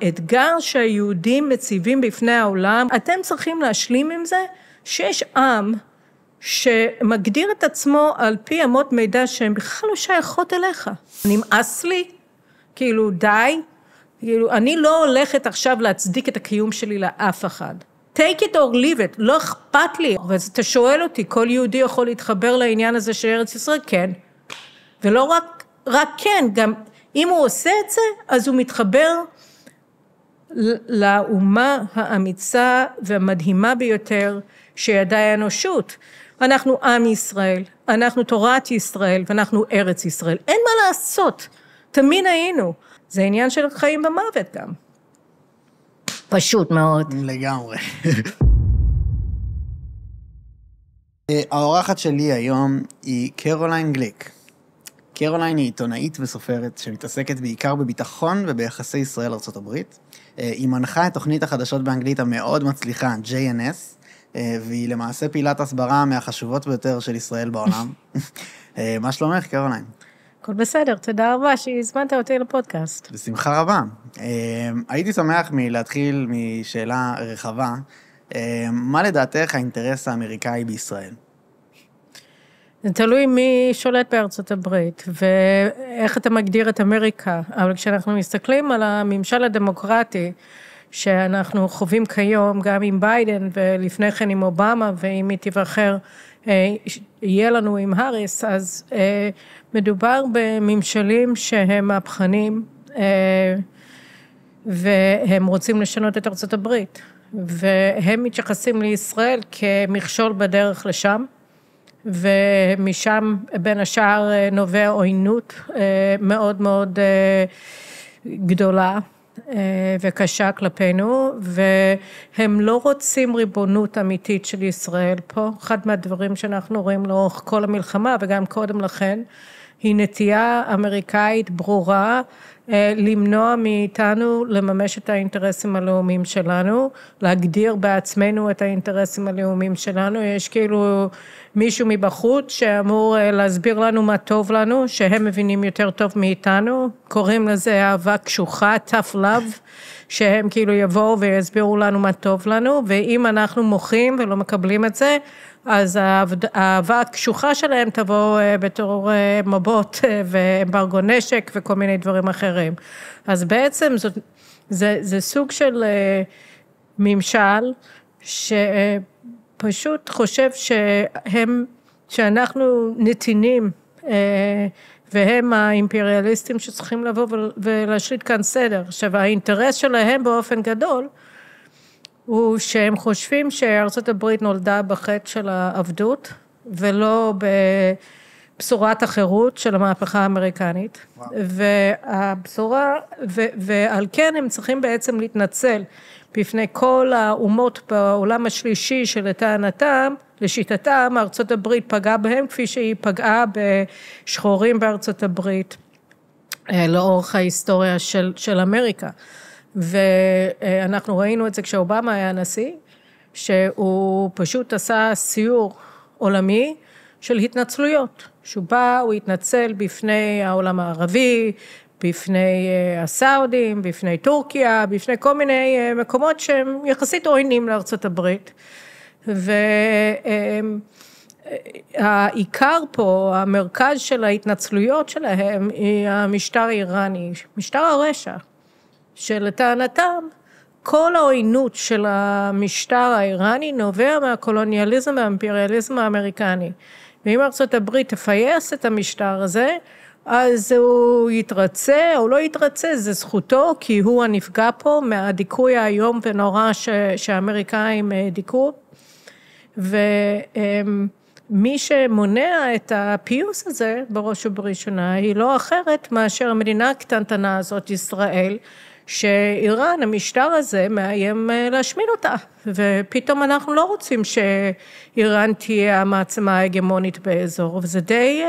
האתגר שהיהודים מציבים בפני העולם, אתם צריכים להשלים עם זה שיש עם שמגדיר את עצמו על פי אמות מידה שהן בכלל לא שייכות אליך. נמאס לי, כאילו די, כאילו אני לא הולכת עכשיו להצדיק את הקיום שלי לאף אחד. take it or leave it, לא אכפת לי. ואז אתה שואל אותי, כל יהודי יכול להתחבר לעניין הזה של ארץ ישראל? כן. ולא רק כן, גם אם הוא עושה את זה, אז הוא מתחבר לאומה האמיצה והמדהימה ביותר שידעה האנושות. אנחנו עם ישראל, אנחנו תורת ישראל ואנחנו ארץ ישראל. אין מה לעשות, תמיד היינו. זה עניין של חיים במוות גם. פשוט מאוד. לגמרי. האורחת שלי היום היא קרוליין גליק. קרוליין היא עיתונאית וסופרת שמתעסקת בעיקר בביטחון וביחסי ישראל-ארצות הברית. היא מנחה את תוכנית החדשות באנגלית המאוד מצליחה, JNS, והיא למעשה פעילת הסברה מהחשובות ביותר של ישראל בעולם. מה שלומך, קרוליין? הכל בסדר, תודה רבה שהזמנת אותי לפודקאסט. בשמחה רבה. הייתי שמח מלהתחיל משאלה רחבה. מה לדעתך האינטרס האמריקאי בישראל? זה תלוי מי שולט בארצות הברית, ואיך אתה מגדיר את אמריקה. אבל כשאנחנו מסתכלים על הממשל הדמוקרטי, שאנחנו חווים כיום, גם עם ביידן, ולפני כן עם אובמה, ואם היא תיבחר, יהיה לנו עם האריס, אז מדובר בממשלים שהם מהפכנים, והם רוצים לשנות את ארצות הברית, והם מתייחסים לישראל כמכשול בדרך לשם, ומשם בין השאר נובע עוינות מאוד מאוד גדולה וקשה כלפינו, והם לא רוצים ריבונות אמיתית של ישראל פה. אחד מהדברים שאנחנו רואים לאורך כל המלחמה וגם קודם לכן, היא נטייה אמריקאית ברורה למנוע מאיתנו לממש את האינטרסים הלאומיים שלנו, להגדיר בעצמנו את האינטרסים הלאומיים שלנו. יש כאילו מישהו מבחוץ שאמור להסביר לנו מה טוב לנו, שהם מבינים יותר טוב מאיתנו, קוראים לזה אהבה קשוחה, tough love, שהם כאילו יבואו ויסבירו לנו מה טוב לנו, ואם אנחנו מוחים ולא מקבלים את זה, אז האהבה הקשוחה שלהם תבוא בתור מבות ואמברגו נשק וכל מיני דברים אחרים. אז בעצם זה סוג של ממשל שפשוט חושב שאנחנו נתינים והם האימפריאליסטים שצריכים לבוא ולהשליט כאן סדר. עכשיו האינטרס שלהם באופן גדול הוא שהם חושבים שארצות הברית נולדה בחטא של העבדות, ולא בבשורת החירות של המהפכה האמריקנית. והבשורה, ועל כן הם צריכים בעצם להתנצל בפני כל האומות בעולם השלישי שלטענתם, לשיטתם, ארצות הברית פגעה בהם כפי שהיא פגעה בשחורים בארצות הברית, לאורך ההיסטוריה של אמריקה. ואנחנו ראינו את זה כשאובמה היה נשיא, שהוא פשוט עשה סיור עולמי של התנצלויות, שהוא בא, הוא התנצל בפני העולם הערבי, בפני הסעודים, בפני טורקיה, בפני כל מיני מקומות שהם יחסית עוינים לארצות הברית, והעיקר פה, המרכז של ההתנצלויות שלהם, היא המשטר האיראני, משטר הרשע, שלטענתם, כל העוינות של המשטר האיראני נובע מהקולוניאליזם והאימפריאליזם האמריקני. ואם ארצות הברית תפייס את המשטר הזה, אז הוא יתרצה או לא יתרצה, זה זכותו, כי הוא הנפגע פה מהדיכוי היום ונורא שהאמריקאים דיכאו. ומי שמונע את הפיוס הזה, בראש ובראשונה, היא לא אחרת מאשר המדינה הקטנטנה הזאת, ישראל, שאיראן, המשטר הזה, מאיים להשמיד אותה. ופתאום אנחנו לא רוצים שאיראן תהיה המעצמה ההגמונית באזור, וזה די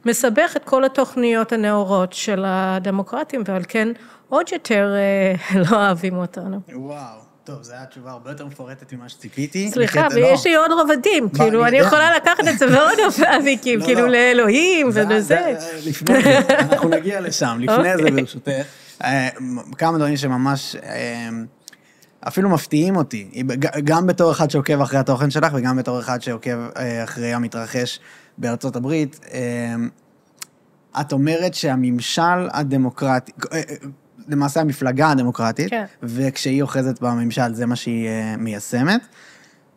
מסבך את כל התוכניות הנאורות של הדמוקרטים, ועל כן עוד יותר לא אוהבים אותנו. וואו, טוב, זו הייתה תשובה הרבה יותר מפורטת ממה שציפיתי. סליחה, ויש לי עוד רבדים, כאילו, אני יכולה לקחת את זה ועוד אביקים, כאילו לאלוהים ולזה. לפני זה, אנחנו נגיע לשם, לפני זה ברשותך. כמה דברים שממש אפילו מפתיעים אותי, גם בתור אחד שעוקב אחרי התוכן שלך, וגם בתור אחד שעוקב אחרי המתרחש בארצות הברית. את אומרת שהממשל הדמוקרטי, למעשה המפלגה הדמוקרטית, כן. וכשהיא אוחזת בממשל, זה מה שהיא מיישמת,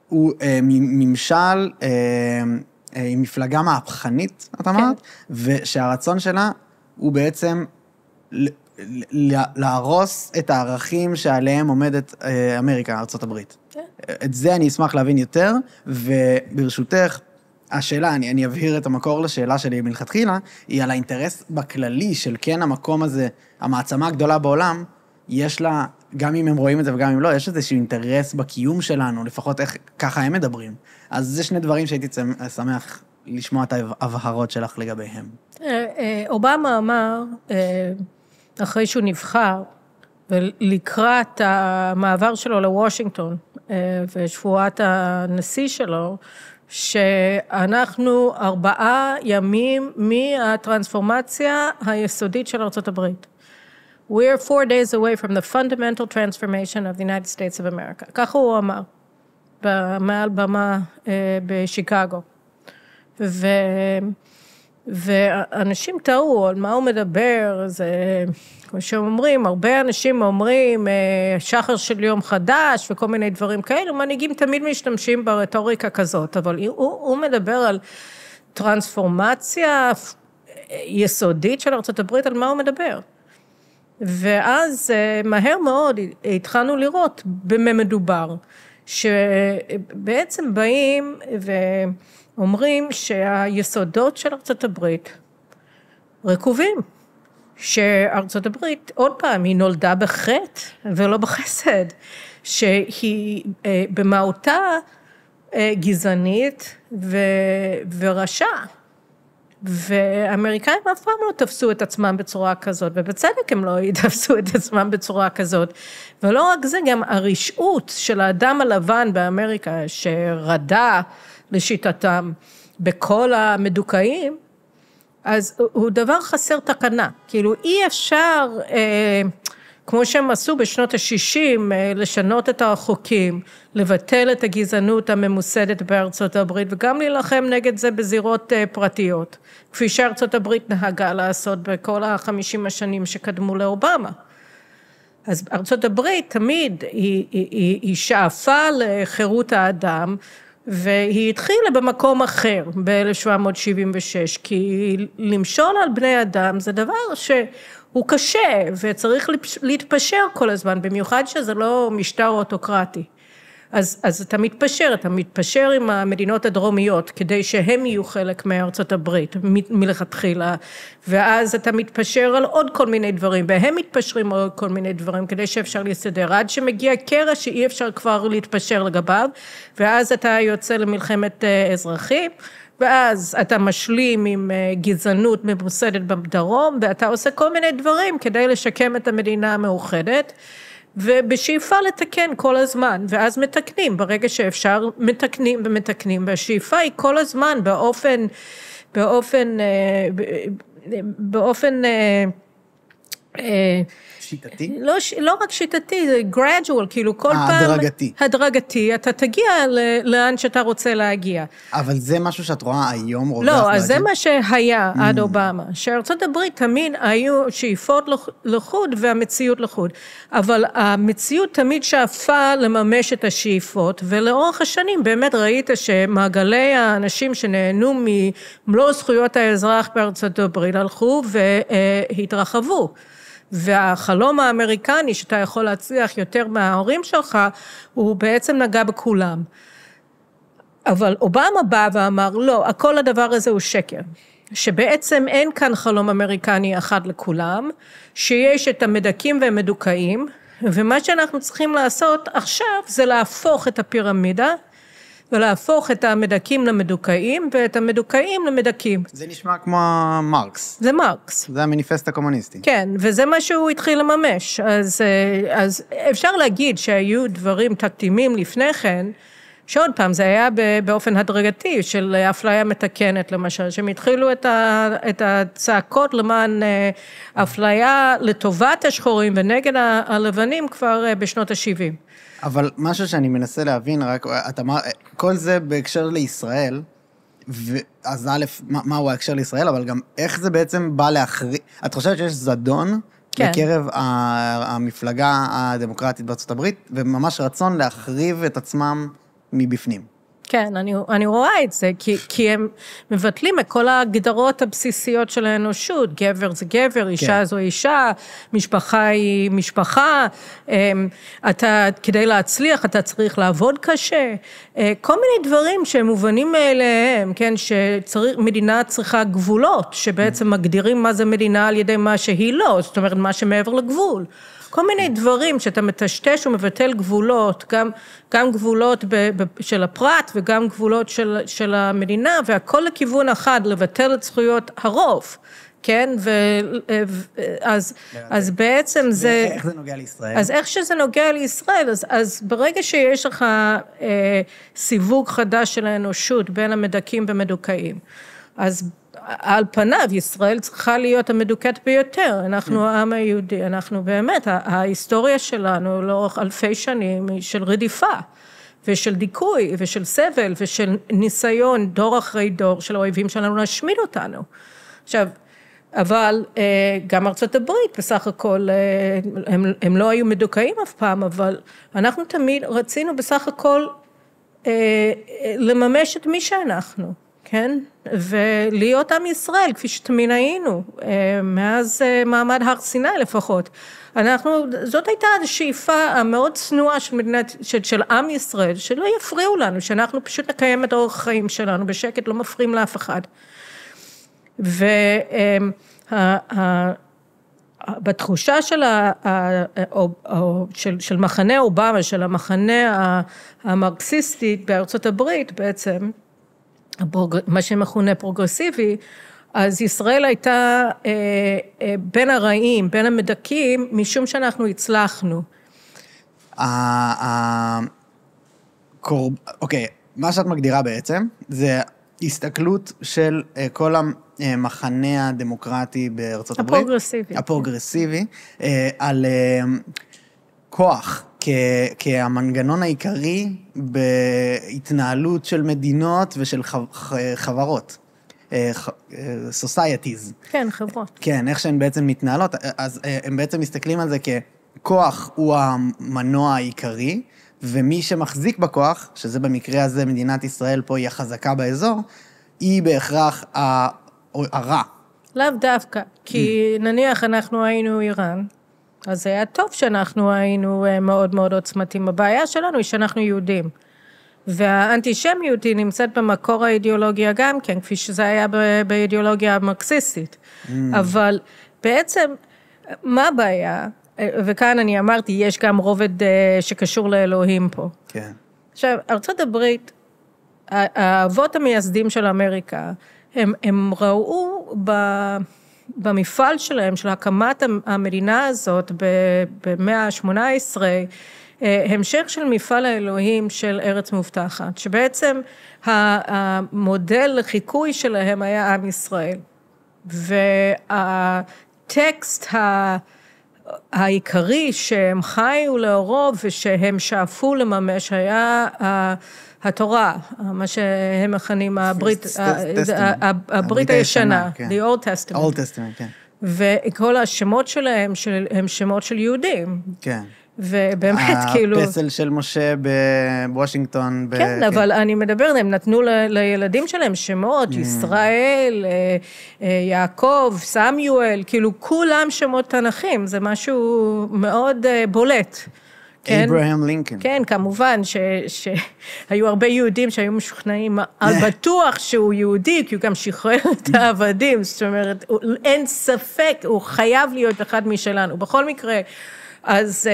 הוא ממשל עם מפלגה מהפכנית, את אמרת, כן. ושהרצון שלה הוא בעצם להרוס את הערכים שעליהם עומדת אמריקה, ארצות הברית. כן. את זה אני אשמח להבין יותר, וברשותך, השאלה, אני אבהיר את המקור לשאלה שלי מלכתחילה, היא על האינטרס בכללי של כן המקום הזה, המעצמה הגדולה בעולם, יש לה, גם אם הם רואים את זה וגם אם לא, יש איזשהו אינטרס בקיום שלנו, לפחות איך, ככה הם מדברים. אז זה שני דברים שהייתי שמח לשמוע את ההבהרות שלך לגביהם. אובמה אמר, אחרי שהוא נבחר, ולקראת המעבר שלו לוושינגטון, ושבועת הנשיא שלו, שאנחנו 4 ימים מהטרנספורמציה היסודית של ארצות הברית. We are 4 days away from the fundamental transformation of the United States of America. ככה הוא אמר, מעל במה בשיקגו. ואנשים טעו על מה הוא מדבר, זה, כמו שהם אומרים, הרבה אנשים אומרים, שחר של יום חדש וכל מיני דברים כאלו, מנהיגים תמיד משתמשים ברטוריקה כזאת, אבל הוא מדבר על טרנספורמציה יסודית של ארצות הברית, על מה הוא מדבר. ואז מהר מאוד התחלנו לראות במה מדובר, שבעצם באים אומרים שהיסודות של ארצות הברית רקובים, שארצות הברית, עוד פעם, היא נולדה בחטא ולא בחסד, שהיא במהותה גזענית ורשע, ואמריקאים אף פעם לא תפסו את עצמם בצורה כזאת, ובצדק הם לא תפסו את עצמם בצורה כזאת, ולא רק זה, גם הרשעות של האדם הלבן באמריקה, שרדה לשיטתם בכל המדוכאים, אז הוא דבר חסר תקנה. כאילו אי אפשר, כמו שהם עשו בשנות ה-60, לשנות את החוקים, לבטל את הגזענות הממוסדת בארצות הברית, וגם להילחם נגד זה בזירות פרטיות, כפי שארצות הברית נהגה לעשות בכל ה-50 השנים שקדמו לאובמה. אז ארצות הברית תמיד היא שאפה לחירות האדם, והיא התחילה במקום אחר ב-1776, כי למשול על בני אדם זה דבר שהוא קשה, וצריך להתפשר כל הזמן, במיוחד שזה לא משטר אוטוקרטי. אז אתה מתפשר עם המדינות הדרומיות, כדי שהם יהיו חלק מארצות הברית, מלכתחילה, ואז אתה מתפשר על עוד כל מיני דברים, והם מתפשרים על עוד כל מיני דברים, כדי שאפשר להסתדר, עד שמגיע קרע שאי אפשר כבר להתפשר לגביו, ואז אתה יוצא למלחמת אזרחים, ואז אתה משלים עם גזענות ממוסדת בדרום, ואתה עושה כל מיני דברים, כדי לשקם את המדינה המאוחדת, ובשאיפה לתקן כל הזמן, ואז מתקנים, ברגע שאפשר מתקנים ומתקנים, והשאיפה היא כל הזמן באופן שיטתי? לא רק שיטתי, זה gradual, כאילו כל פעם... הדרגתי, אתה תגיע לאן שאתה רוצה להגיע. אבל זה משהו שאת רואה היום? לא, אז זה מה שהיה עד אובמה, שארצות הברית תמיד היו שאיפות לחוד והמציאות לחוד, אבל המציאות תמיד שאפה לממש את השאיפות, ולאורך השנים באמת ראית שמעגלי האנשים שנהנו ממלוא זכויות האזרח בארצות הברית הלכו והתרחבו. והחלום האמריקני שאתה יכול להצליח יותר מההורים שלך, הוא בעצם נגע בכולם. אבל אובמה בא ואמר, לא, הכל הדבר הזה הוא שקר. שבעצם אין כאן חלום אמריקני אחד לכולם, שיש את המדכאים והמדוכאים, ומה שאנחנו צריכים לעשות עכשיו זה להפוך את הפירמידה, ולהפוך את המדכאים למדוכאים, ואת המדוכאים למדכאים. זה נשמע כמו מרקס. זה מרקס. זה המניפסט הקומוניסטי. כן, וזה מה שהוא התחיל לממש. אז אפשר להגיד שהיו דברים תקדימים לפני כן, שעוד פעם, זה היה באופן הדרגתי של אפליה מתקנת, למשל, שהם התחילו את הצעקות למען אפליה לטובת השחורים ונגד הלבנים כבר בשנות ה-70. אבל משהו שאני מנסה להבין, רק, כל זה בהקשר לישראל, אז א', מהו ההקשר לישראל, אבל גם איך זה בעצם בא להחריב, את חושבת שיש זדון בקרב המפלגה הדמוקרטית בארצות הברית, וממש רצון להחריב את עצמם מבפנים. כן, אני רואה את זה, כי הם מבטלים את כל ההגדרות הבסיסיות של האנושות, גבר זה גבר, אישה זו אישה, משפחה היא משפחה, כדי להצליח אתה צריך לעבוד קשה, כל מיני דברים שהם מובנים מאליהם, כן, מדינה צריכה גבולות, שבעצם מגדירים מה זה מדינה על ידי מה שהיא לא, זאת אומרת מה שמעבר לגבול. כל מיני דברים שאתה מטשטש ומבטל גבולות, גם גבולות של הפרט וגם גבולות של המדינה, והכל לכיוון אחד, לבטל את זכויות הרוב, כן? אז בעצם זה... איך זה נוגע לישראל? אז איך שזה נוגע לישראל, אז ברגע שיש לך סיווג חדש של האנושות בין המדכאים ומדוכאים, אז על פניו, ישראל צריכה להיות המדוכאת ביותר, אנחנו העם היהודי, אנחנו באמת, ההיסטוריה שלנו לאורך אלפי שנים היא של רדיפה, ושל דיכוי, ושל סבל, ושל ניסיון, דור אחרי דור, של האויבים שלנו להשמיד אותנו. עכשיו, אבל גם ארצות הברית, בסך הכל, הם לא היו מדוכאים אף פעם, אבל אנחנו תמיד רצינו בסך הכל לממש את מי שאנחנו. כן? ולהיות עם ישראל, כפי שתמיד היינו, מאז מעמד הר סיני לפחות. זאת הייתה השאיפה המאוד צנועה של עם ישראל, שלא יפריעו לנו, שאנחנו פשוט נקיים את אורח החיים שלנו, בשקט, לא מפריעים לאף אחד. בתחושה של מחנה אובמה, של המחנה המרקסיסטי בארצות הברית בעצם, מה שמכונה פרוגרסיבי, אז ישראל הייתה בין הרעים, בין המדכאים, משום שאנחנו הצלחנו. אוקיי, מה שאת מגדירה בעצם, זה הסתכלות של כל המחנה הדמוקרטי בארצות הברית. הפרוגרסיבי, על כוח. כהמנגנון העיקרי בהתנהלות של מדינות ושל חברות, societies. כן, חברות. כן, איך שהן בעצם מתנהלות, אז הם בעצם מסתכלים על זה ככוח הוא המנוע העיקרי, ומי שמחזיק בכוח, שזה במקרה הזה מדינת ישראל פה היא החזקה באזור, היא בהכרח הרע. לאו דווקא, כי נניח אנחנו היינו איראן, אז היה טוב שאנחנו היינו מאוד מאוד עוצמתיים. הבעיה שלנו היא שאנחנו יהודים. והאנטישמיות היא נמצאת במקור האידיאולוגיה גם כן, כפי שזה היה באידיאולוגיה המרקסיסטית. אבל בעצם, מה הבעיה? וכאן אני אמרתי, יש גם רובד שקשור לאלוהים פה. כן. עכשיו, ארצות הברית, האבות המייסדים של אמריקה, הם ראו במפעל שלהם, של הקמת המדינה הזאת במאה ה-18, המשך של מפעל האלוהים של ארץ מובטחת, שבעצם המודל לחיקוי שלהם היה עם ישראל. והטקסט העיקרי שהם חיו לאורו ושהם שאפו לממש היה התורה, מה שהם מכנים הברית הישנה, the Old Testament. Old Testament, כן. וכל השמות שלהם הם שמות של יהודים. כן. ובאמת כאילו... הפסל של משה בוושינגטון. כן, אבל אני מדברת, הם נתנו לילדים שלהם שמות, ישראל, יעקב, סמיואל, כאילו כולם שמות תנכים, זה משהו מאוד בולט. אברהם לינקולן. כן, כמובן שהיו הרבה יהודים שהיו משוכנעים על בטוח שהוא יהודי, כי הוא גם שחרר את העבדים, זאת אומרת, אין ספק, הוא חייב להיות אחד משלנו. בכל מקרה, אז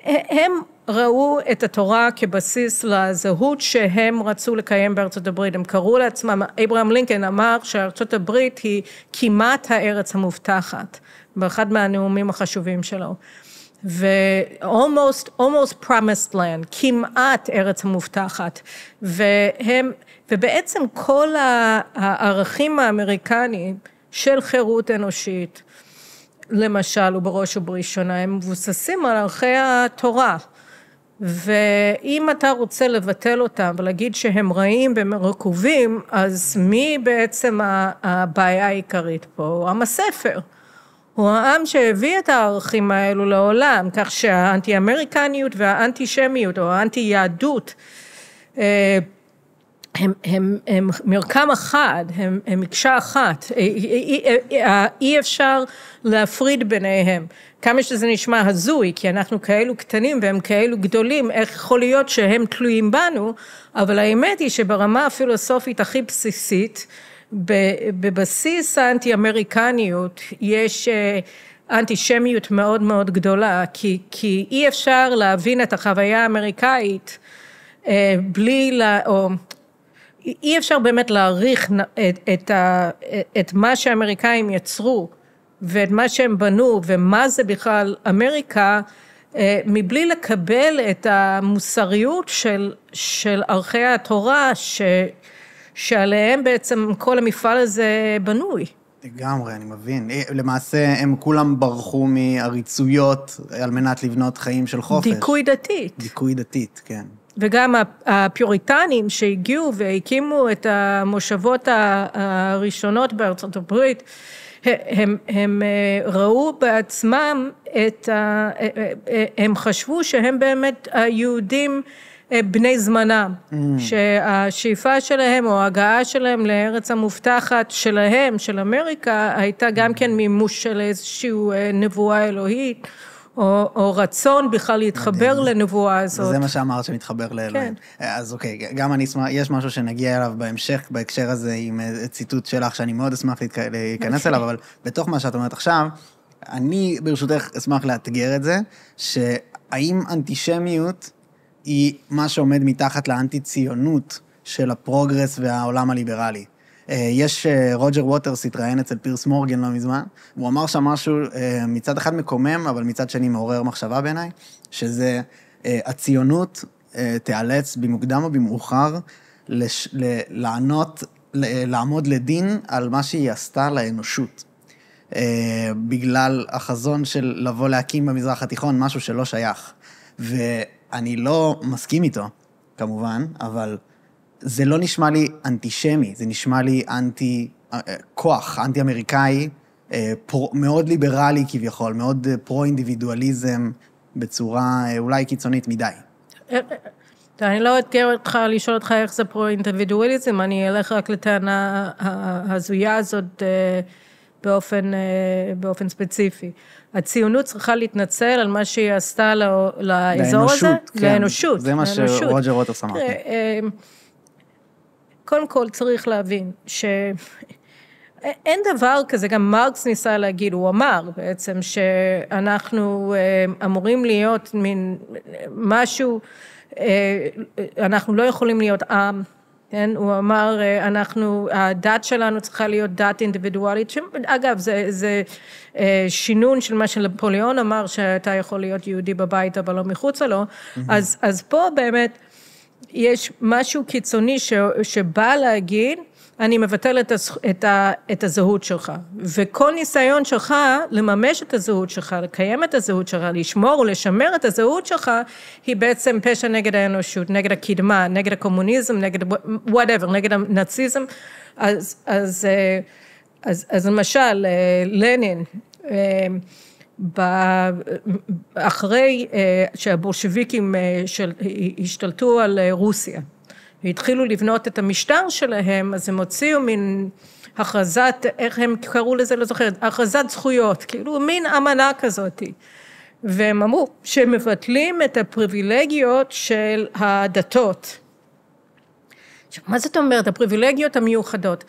הם ראו את התורה כבסיס לזהות שהם רצו לקיים בארצות הברית. הם קראו לעצמם, אברהם לינקולן אמר שארצות הברית היא כמעט הארץ המובטחת, באחד מהנאומים החשובים שלו. almost promised land, כמעט ארץ המובטחת, ובעצם כל הערכים האמריקניים של חירות אנושית, למשל, ובראש ובראשונה, הם מבוססים על ערכי התורה, ואם אתה רוצה לבטל אותם ולהגיד שהם רעים ומרקובים, אז מי בעצם הבעיה העיקרית פה? הוא עם הספר. הוא העם שהביא את הערכים האלו לעולם, כך שהאנטי-אמריקניות והאנטישמיות או האנטי-יהדות הם מרקם אחד, הם מקשה אחת, אי אפשר להפריד ביניהם. כמה שזה נשמע הזוי, כי אנחנו כאלו קטנים והם כאלו גדולים, איך יכול להיות שהם תלויים בנו, אבל האמת היא שברמה הפילוסופית הכי בסיסית, בבסיס האנטי-אמריקניות יש אנטישמיות מאוד מאוד גדולה, כי אי אפשר להבין את החוויה האמריקאית אי אפשר באמת להעריך את מה שהאמריקאים יצרו, ואת מה שהם בנו, ומה זה בכלל אמריקה, מבלי לקבל את המוסריות של ערכי התורה, שעליהם בעצם כל המפעל הזה בנוי. לגמרי, אני מבין. למעשה הם כולם ברחו מעריצויות על מנת לבנות חיים של חופש. דיכוי דתית. דיכוי דתית, כן. וגם הפיוריטנים שהגיעו והקימו את המושבות הראשונות בארצות הברית, הם ראו בעצמם הם חשבו שהם באמת היהודים בני זמנם, שהשאיפה שלהם או ההגעה שלהם לארץ המובטחת שלהם, של אמריקה, הייתה גם כן מימוש של איזושהי נבואה אלוהית, או רצון בכלל להתחבר לנבואה הזאת. וזה מה שאמרת שמתחבר לאלוהים. אז אוקיי, גם אני אשמח, יש משהו שנגיע אליו בהמשך, בהקשר הזה עם ציטוט שלך, שאני מאוד אשמח להיכנס אליו, אבל בתוך מה שאת אומרת עכשיו, אני ברשותך אשמח לאתגר את זה, שהאם אנטישמיות היא מה שעומד מתחת לאנטי-ציונות של הפרוגרס והעולם הליברלי. יש רוג'ר ווטרס התראיין אצל פירס מורגן לא מזמן, והוא אמר שם משהו מצד אחד מקומם, אבל מצד שני מעורר מחשבה בעיניי, שזה הציונות תיאלץ במוקדם או במאוחר לעמוד לדין על מה שהיא עשתה לאנושות. בגלל החזון של לבוא להקים במזרח התיכון משהו שלא שייך. ואני לא מסכים איתו, כמובן, אבל זה לא נשמע לי אנטישמי, זה נשמע לי כוח, אנטי-אמריקאי, מאוד ליברלי כביכול, מאוד פרו-אינדיבידואליזם, בצורה אולי קיצונית מדי. אני לא אתגר אותך לשאול אותך איך זה פרו-אינדיבידואליזם, אני אלך רק לטענה הזויה הזאת באופן ספציפי. הציונות צריכה להתנצל על מה שהיא עשתה לאזור הזה? לאנושות, כן. זה מה שרוג'ר ווטרס אמר. קודם כל צריך להבין שאין דבר כזה, גם מרקס ניסה להגיד, הוא אמר בעצם שאנחנו אמורים להיות מין משהו, אנחנו לא יכולים להיות עם, כן? הוא אמר, הדת שלנו צריכה להיות דת אינדיבידואלית, אגב, זה שינון של מה שנפוליאון אמר, שאתה יכול להיות יהודי בבית, אבל לא מחוצה לו, אז פה באמת, יש משהו קיצוני שבא להגיד, אני מבטל את הזהות שלך, וכל ניסיון שלך לממש את הזהות שלך, לקיים את הזהות שלך, לשמור ולשמר את הזהות שלך, היא בעצם פשע נגד האנושות, נגד הקדמה, נגד הקומוניזם, נגד whatever, נגד הנאציזם. אז למשל, לנין, אחרי שהבולשביקים השתלטו על רוסיה, והתחילו לבנות את המשטר שלהם, אז הם הוציאו מין הכרזת, איך הם קראו לזה, לא זוכרת, הכרזת זכויות, כאילו מין אמנה כזאת. והם אמרו שהם מבטלים את הפריבילגיות של הדתות. עכשיו, מה זאת אומרת? הפריבילגיות המיוחדות.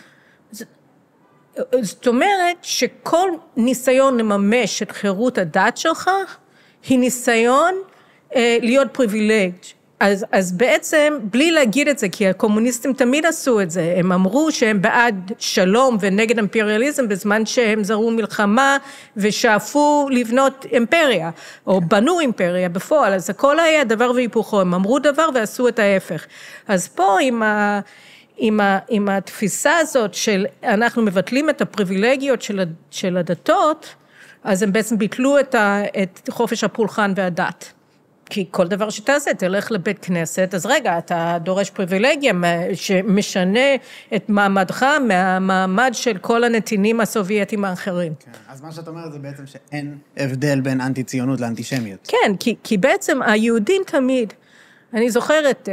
זאת אומרת שכל ניסיון לממש את חירות הדת שלך, היא ניסיון להיות פריבילג'. אז בעצם, בלי להגיד את זה, כי הקומוניסטים תמיד עשו את זה, הם אמרו שהם בעד שלום ונגד אימפריאליזם, בזמן שהם זרו מלחמה ושאפו לבנות אימפריה, או בנו אימפריה בפועל, אז הכל היה דבר והיפוכו, הם אמרו דבר ועשו את ההפך. אז פה עם התפיסה הזאת של אנחנו מבטלים את הפריבילגיות של הדתות, אז הם בעצם ביטלו את חופש הפולחן והדת. כי כל דבר שתעשה, תלך לבית כנסת, אז רגע, אתה דורש פריבילגיה שמשנה את מעמדך מהמעמד של כל הנתינים הסובייטים האחרים. כן, אז מה שאת אומרת זה בעצם שאין הבדל בין אנטי-ציונות לאנטישמיות. כן, כי בעצם היהודים תמיד, אני זוכרת,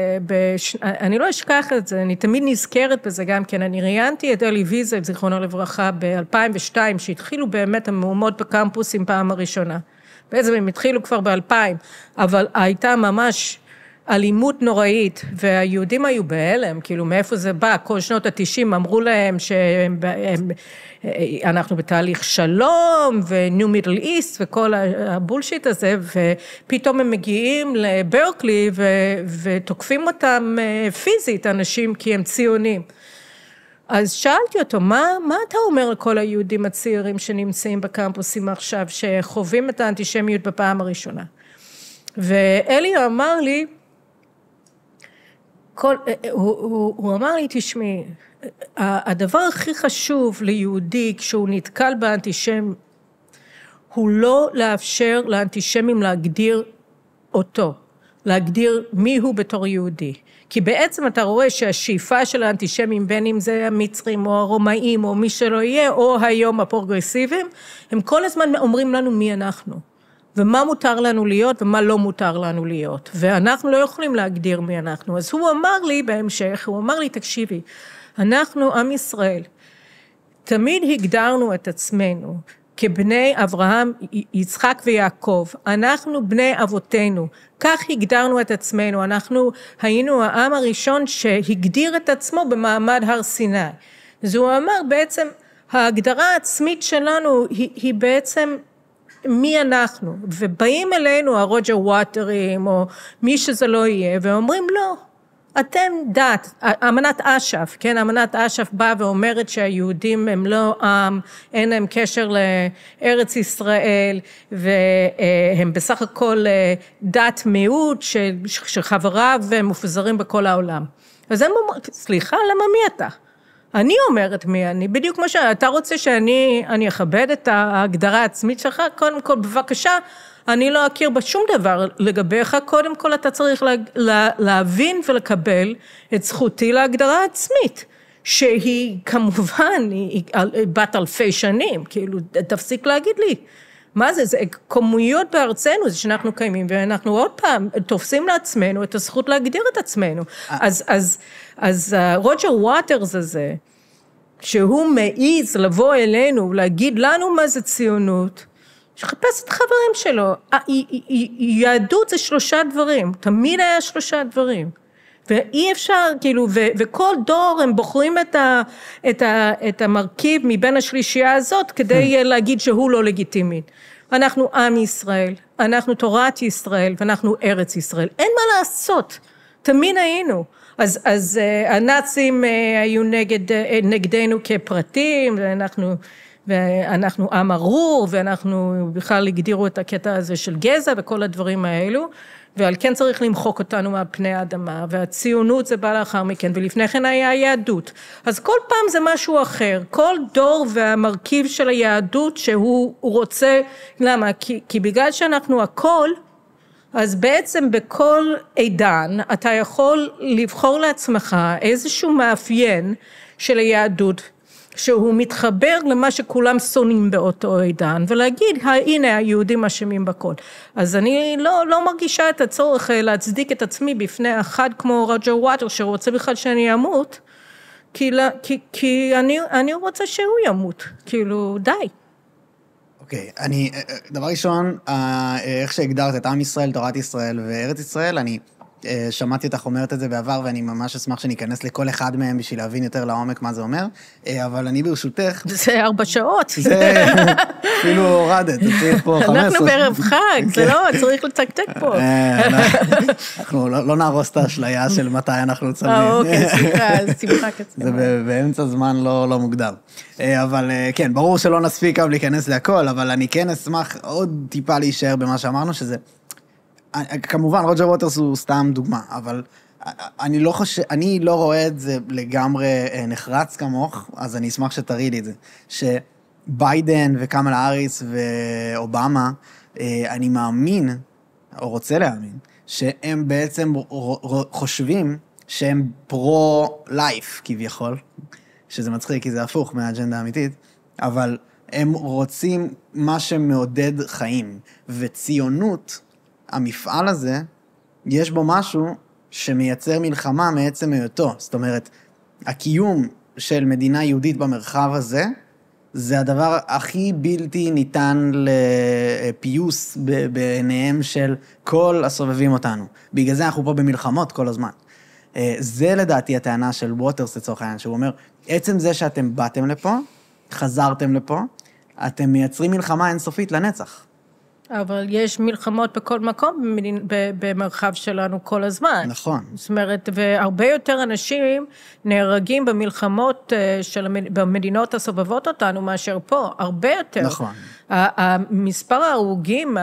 אני לא אשכח את זה, אני תמיד נזכרת בזה גם כן, אני ראיינתי את אלי ויזל, זיכרונו לברכה, ב-2002, שהתחילו באמת המהומות בקמפוסים פעם הראשונה. בעצם הם התחילו כבר ב-2000, אבל הייתה ממש אלימות נוראית, והיהודים היו בהלם, כאילו מאיפה זה בא, כל שנות ה-90 אמרו להם שאנחנו בתהליך שלום, וניו מידל איסט, וכל הבולשיט הזה, ופתאום הם מגיעים לברקלי, ותוקפים אותם פיזית, אנשים, כי הם ציונים. אז שאלתי אותו, מה אתה אומר לכל היהודים הצעירים שנמצאים בקמפוסים עכשיו, שחווים את האנטישמיות בפעם הראשונה? ואלי אמר לי, הוא אמר לי, תשמעי, הדבר הכי חשוב ליהודי כשהוא נתקל באנטישם, הוא לא לאפשר לאנטישמים להגדיר אותו, להגדיר מי הוא בתור יהודי. כי בעצם אתה רואה שהשאיפה של האנטישמים, בין אם זה המצרים או הרומאים או מי שלא יהיה, או היום הפרוגרסיביים, הם כל הזמן אומרים לנו מי אנחנו, ומה מותר לנו להיות ומה לא מותר לנו להיות, ואנחנו לא יכולים להגדיר מי אנחנו. אז הוא אמר לי בהמשך, הוא אמר לי, תקשיבי, אנחנו עם ישראל, תמיד הגדרנו את עצמנו, כבני אברהם, יצחק ויעקב, אנחנו בני אבותינו, כך הגדרנו את עצמנו, אנחנו היינו העם הראשון שהגדיר את עצמו במעמד הר סיני. אז הוא אמר בעצם, ההגדרה העצמית שלנו היא בעצם מי אנחנו, ובאים אלינו הרוג'ר ווטרים, או מי שזה לא יהיה, ואומרים לא, אתם דת, אמנת אש"ף, כן, אמנת אש"ף באה ואומרת שהיהודים הם לא עם, אין להם קשר לארץ ישראל, והם בסך הכל דת מיעוט שחבריו מפוזרים בכל העולם. אז הם אומרים, סליחה, למה מי אתה? אני אומרת מי אני, בדיוק כמו שאתה רוצה שאני אכבד את ההגדרה העצמית שלך, קודם כל בבקשה, אני לא אכיר בשום דבר לגביך, קודם כל אתה צריך להבין ולקבל את זכותי להגדרה עצמית, שהיא כמובן, היא בת אלפי שנים, כאילו תפסיק להגיד לי, מה זה? זה כמויות בארצנו, זה שאנחנו קיימים, ואנחנו עוד פעם תופסים לעצמנו את הזכות להגדיר את עצמנו. אז רוג'ר ווטרס הזה, שהוא מעיז לבוא אלינו, להגיד לנו מה זה ציונות, שחפש את החברים שלו. יהדות זה 3 דברים, תמיד היה 3 דברים. ואי אפשר, כאילו, וכל דור הם בוחרים את המרכיב מבין השלישייה הזאת, כדי להגיד שהוא לא לגיטימי. אנחנו עם ישראל, אנחנו תורת ישראל, ואנחנו ארץ ישראל. אין מה לעשות, תמיד היינו. אז הנאצים היו נגדנו כפרטים, ואנחנו עם ארור, ואנחנו בכלל הגדירו את הקטע הזה של גזע, וכל הדברים האלו, ועל כן צריך למחוק אותנו מהפני האדמה, והציונות זה בא לאחר מכן, ולפני כן היה יהדות. אז כל פעם זה משהו אחר, כל דור והמרכיב של היהדות שהוא רוצה, למה? כי בגלל שאנחנו הכל, אז בעצם בכל עידן אתה יכול לבחור לעצמך איזשהו מאפיין של היהדות, שהוא מתחבר למה שכולם שונאים באותו עידן, ולהגיד, הנה היהודים אשמים בכל. אז אני לא מרגישה את הצורך להצדיק את עצמי בפני אחד כמו רוג'ר ווטר, שרוצה בכלל שאני אמות, כי אני רוצה שהוא ימות, כאילו די. אוקיי, דבר ראשון, איך שהגדרת את עם ישראל, תורת ישראל וארץ ישראל, אני שמעתי אותך אומרת את זה בעבר, ואני ממש אשמח שניכנס לכל אחד מהם בשביל להבין יותר לעומק מה זה אומר, אבל אני ברשותך... זה 4 שעות. זה אפילו הורדת, צריך פה 15. אנחנו בערב חג, זה לא, צריך לצקצק פה. אנחנו לא נהרוס את האשליה של מתי אנחנו צלמים. אוקיי, שמחה קצת. זה באמצע זמן לא מוקדם. אבל כן, ברור שלא נספיק גם להיכנס להכל, אבל אני כן אשמח עוד טיפה להישאר במה שאמרנו, שזה... כמובן, רוג'ר ווטרס הוא סתם דוגמה, אבל אני לא רואה את זה לגמרי נחרץ כמוך, אז אני אשמח שתראי לי את זה. שביידן וקמלה האריס ואובמה, אני מאמין, או רוצה להאמין, שהם בעצם חושבים שהם פרו-לייף כביכול, שזה מצחיק כי זה הפוך מהאג'נדה האמיתית, אבל הם רוצים מה שמעודד חיים, וציונות, המפעל הזה, יש בו משהו שמייצר מלחמה מעצם היותו. זאת אומרת, הקיום של מדינה יהודית במרחב הזה, זה הדבר הכי בלתי ניתן לפיוס בעיניהם של כל הסובבים אותנו. בגלל זה אנחנו פה במלחמות כל הזמן. זה לדעתי הטענה של ווטרס לצורך העניין, שהוא אומר, עצם זה שאתם באתם לפה, חזרתם לפה, אתם מייצרים מלחמה אינסופית לנצח. אבל יש מלחמות בכל מקום במרחב שלנו כל הזמן. נכון. זאת אומרת, והרבה יותר אנשים נהרגים במלחמות במדינות הסובבות אותנו מאשר פה, הרבה יותר. נכון. המספר ההרוגים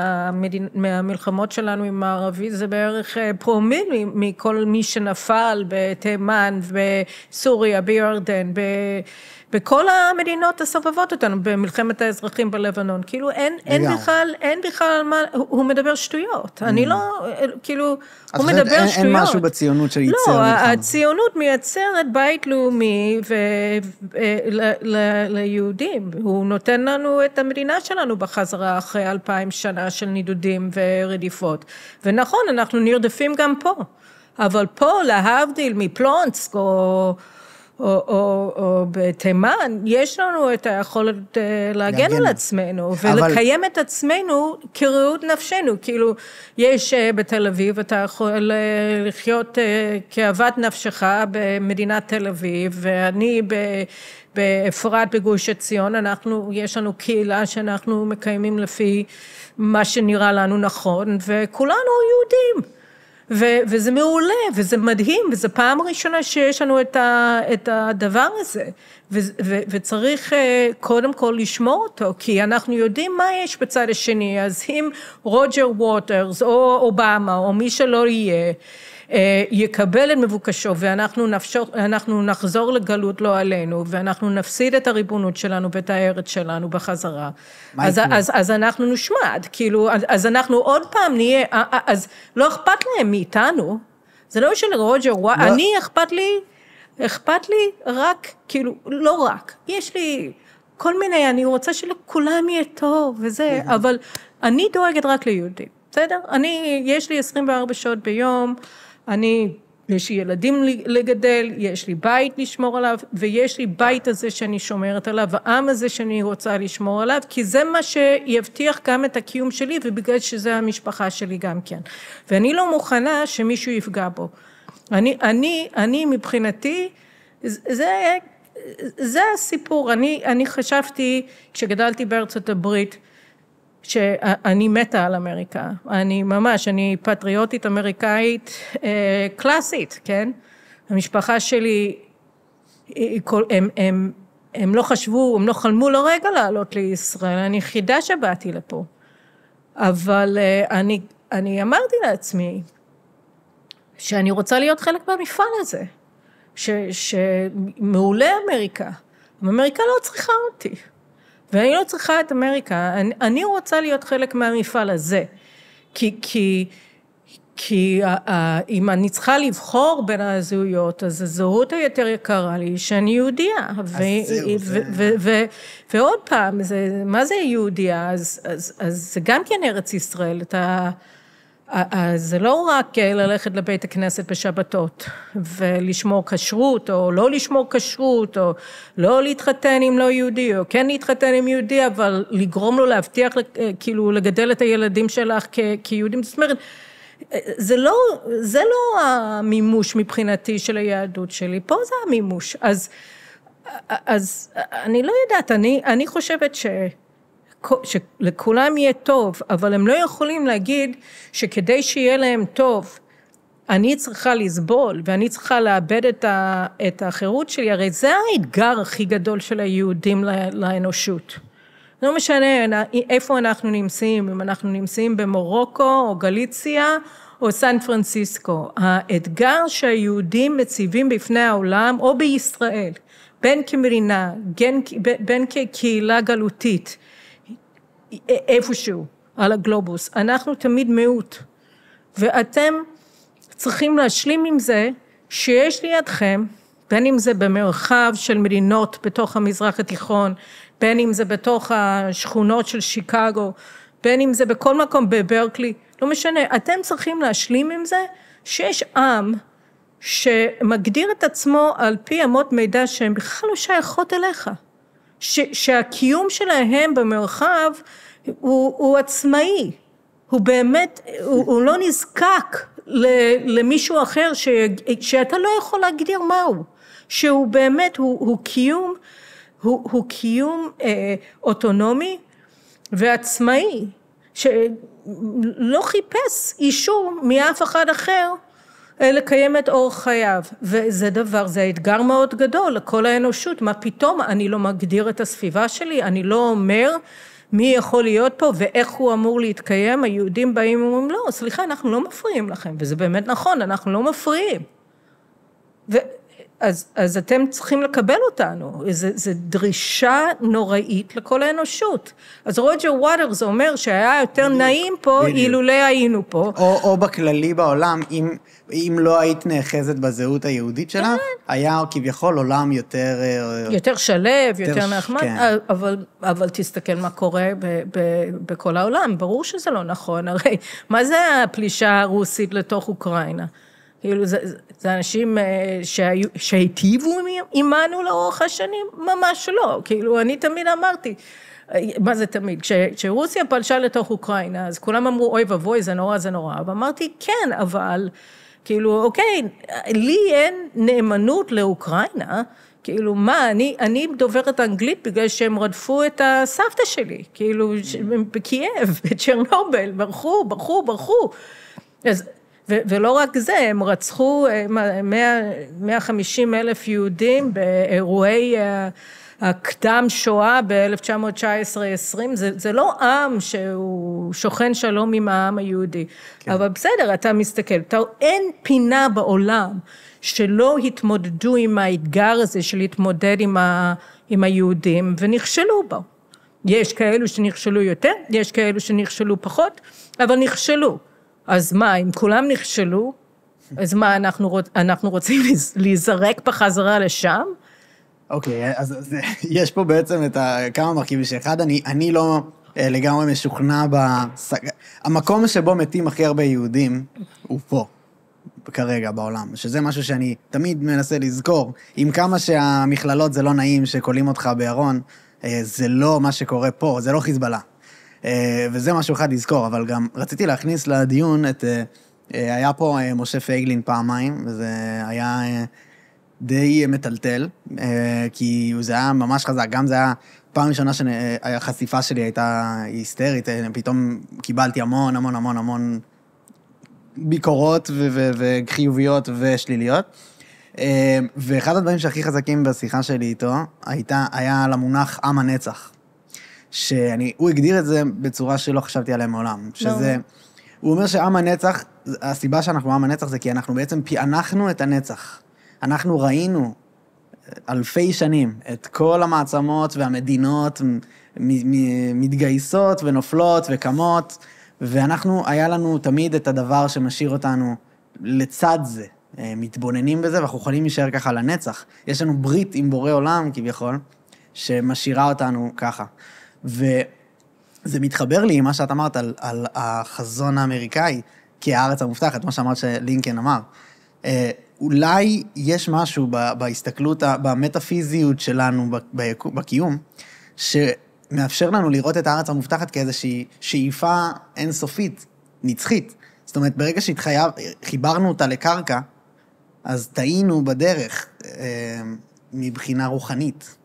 מהמלחמות שלנו עם הערבי זה בערך פרומיל מכל מי שנפל בתימן, בסוריה, בירדן, בכל המדינות הסובבות אותנו, במלחמת האזרחים בלבנון, כאילו אין בכלל על מה, הוא מדבר שטויות, אני לא, כאילו, הוא מדבר שטויות. אין משהו בציונות שייצר מלחמה. לא, הציונות מייצרת בית לאומי ליהודים, הוא נותן לנו את המדינה שלנו בחזרה אחרי 2000 שנה של נידודים ורדיפות, ונכון, אנחנו נרדפים גם פה, אבל פה להבדיל מפלונסק או בתימן, יש לנו את היכולת להגן על עצמנו, ולקיים את עצמנו כראות נפשנו, כאילו יש בתל אביב, אתה יכול לחיות כאוות נפשך במדינת תל אביב, ואני באפרת בגוש עציון, יש לנו קהילה שאנחנו מקיימים לפי מה שנראה לנו נכון, וכולנו יהודים. וזה מעולה, וזה מדהים, וזה פעם ראשונה שיש לנו את הדבר הזה, וצריך קודם כל לשמור אותו, כי אנחנו יודעים מה יש בצד השני, אז אם רוג'ר ווטרס או אובמה או מי שלא יהיה, יקבל את מבוקשו, ואנחנו נחזור לגלות לא עלינו, ואנחנו נפסיד את הריבונות שלנו ואת הארץ שלנו בחזרה. אז אנחנו נשמד, כאילו, אז אנחנו עוד פעם נהיה, אז לא אכפת להם מאיתנו, זה לא של רוג'ר, אני אכפת לי רק, כאילו, לא רק, יש לי כל מיני, אני רוצה שלכולם יהיה טוב וזה, אבל אני דואגת רק ליהודים, בסדר? יש לי 24 שעות ביום, יש לי ילדים לגדל, יש לי בית לשמור עליו, ויש לי בית הזה שאני שומרת עליו, העם הזה שאני רוצה לשמור עליו, כי זה מה שיבטיח גם את הקיום שלי, ובגלל שזה המשפחה שלי גם כן. ואני לא מוכנה שמישהו יפגע בו. אני מבחינתי, זה הסיפור. אני חשבתי, כשגדלתי בארצות הברית, שאני מתה על אמריקה, אני פטריוטית אמריקאית קלאסית, כן? המשפחה שלי, הם לא חשבו, הם לא חלמו לרגע לעלות לישראל, אני חידה שבאתי לפה, אבל אני אמרתי לעצמי, שאני רוצה להיות חלק מהמפעל הזה, שמעולה אמריקה, אמריקה לא צריכה אותי, ואני לא צריכה את אמריקה, אני רוצה להיות חלק מהמפעל הזה, כי אם אני צריכה לבחור בין הזהויות, אז הזהות היותר יקרה לי, שאני יהודיה, ועוד פעם, מה זה יהודיה? אז זה גם כן ארץ ישראל, זה לא רק ללכת לבית הכנסת בשבתות, ולשמור כשרות, או לא לשמור כשרות, או לא להתחתן עם לא יהודי, או כן להתחתן עם יהודי, אבל לגרום לו להבטיח, כאילו לגדל את הילדים שלך כיהודים. זאת אומרת, זה לא המימוש מבחינתי של היהדות שלי, פה זה המימוש. אז אני לא יודעת, אני חושבת שלכולם יהיה טוב, אבל הם לא יכולים להגיד שכדי שיהיה להם טוב, אני צריכה לסבול, ואני צריכה לאבד את החירות שלי, הרי זה האתגר הכי גדול של היהודים לאנושות. לא משנה איפה אנחנו נמצאים, אם אנחנו נמצאים במורוקו או גליציה או סן פרנסיסקו. האתגר שהיהודים מציבים בפני העולם או בישראל, בין כמדינה, בין כקהילה גלותית, איפשהו על הגלובוס, אנחנו תמיד מיעוט. ואתם צריכים להשלים עם זה שיש לידכם, בין אם זה במרחב של מדינות בתוך המזרח התיכון, בין אם זה בתוך השכונות של שיקגו, בין אם זה בכל מקום בברקלי, לא משנה, אתם צריכים להשלים עם זה שיש עם שמגדיר את עצמו על פי אמות מידע שהן בכלל לא שייכות אליך, שהקיום שלהם במרחב הוא עצמאי, הוא באמת, הוא לא נזקק למישהו אחר שאתה לא יכול להגדיר מהו, שהוא באמת, הוא קיום אוטונומי ועצמאי, שלא חיפש אישור מאף אחד אחר לקיים את אורח חייו. וזה זה אתגר מאוד גדול לכל האנושות. מה פתאום אני לא מגדיר את הסביבה שלי, אני לא אומר מי יכול להיות פה ואיך הוא אמור להתקיים. היהודים באים ואומרים, לא, סליחה, אנחנו לא מפריעים לכם, וזה באמת נכון, אנחנו לא מפריעים. אז אתם צריכים לקבל אותנו, זה דרישה נוראית לכל האנושות. אז רוג'ר ווטרס אומר שהיה יותר נעים פה, אילולא היינו פה. או בכללי בעולם, אם לא היית נאחזת בזהות היהודית שלה, היה כביכול עולם יותר שלב, יותר נחמד, אבל תסתכל מה קורה בכל העולם, ברור שזה לא נכון, הרי מה זה הפלישה הרוסית לתוך אוקראינה? כאילו זה אנשים שהיטיבו עמנו לאורך השנים? ממש לא. כאילו אני תמיד אמרתי, מה זה תמיד? כשרוסיה פלשה לתוך אוקראינה, אז כולם אמרו, אוי ובוי, זה נורא, זה נורא. ואמרתי, כן, אבל, כאילו, אוקיי, לי אין נאמנות לאוקראינה, כאילו, מה, אני דוברת אנגלית בגלל שהם רדפו את הסבתא שלי, כאילו, בקייב, בצ'רנובל, ברחו. אז ולא רק זה, הם רצחו 150,000 יהודים באירועי הקדם שואה ב-1919-20, זה לא עם שהוא שוכן שלום עם העם היהודי, כן. אבל בסדר, אתה מסתכל, אין פינה בעולם שלא התמודדו עם האתגר הזה של להתמודד עם היהודים, ונכשלו בו. יש כאלו שנכשלו יותר, יש כאלו שנכשלו פחות, אבל נכשלו. אז מה, אם כולם נכשלו, אז מה, אנחנו רוצים להיזרק בחזרה לשם? אוקיי, אז יש פה בעצם כמה מרכיבים שאחד, אני לא לגמרי משוכנע המקום שבו מתים הכי הרבה יהודים, הוא פה, כרגע בעולם, שזה משהו שאני תמיד מנסה לזכור, עם כמה שהמכללות זה לא נעים שקולים אותך בארון, זה לא מה שקורה פה, זה לא חיזבאללה. וזה משהו אחד לזכור, אבל גם רציתי להכניס לדיון היה פה משה פייגלין פעמיים, וזה היה די מטלטל, כי זה היה ממש חזק, גם זה היה פעם ראשונה שהחשיפה שלי הייתה היסטרית, פתאום קיבלתי המון ביקורות וחיוביות ושליליות, ואחד הדברים שהכי חזקים בשיחה שלי איתו, היה על המונח עם הנצח. הוא הגדיר את זה בצורה שלא חשבתי עליה מעולם, שזה, הוא אומר שעם הנצח, הסיבה שאנחנו עם הנצח זה כי אנחנו בעצם פענחנו את הנצח. אנחנו ראינו אלפי שנים את כל המעצמות והמדינות מתגייסות ונופלות וקמות, היה לנו תמיד את הדבר שמשאיר אותנו לצד זה, מתבוננים בזה, ואנחנו יכולים להישאר ככה לנצח. יש לנו ברית עם בורא עולם כביכול, שמשאירה אותנו ככה. וזה מתחבר לי עם מה שאת אמרת על החזון האמריקאי, כארץ המובטחת, מה שאמרת שלינקן אמר. אולי יש משהו בהסתכלות, במטאפיזיות שלנו בקיום, שמאפשר לנו לראות את הארץ המובטחת כאיזושהי שאיפה אינסופית, נצחית. זאת אומרת, ברגע חיברנו אותה לקרקע, אז טעינו בדרך מבחינה רוחנית.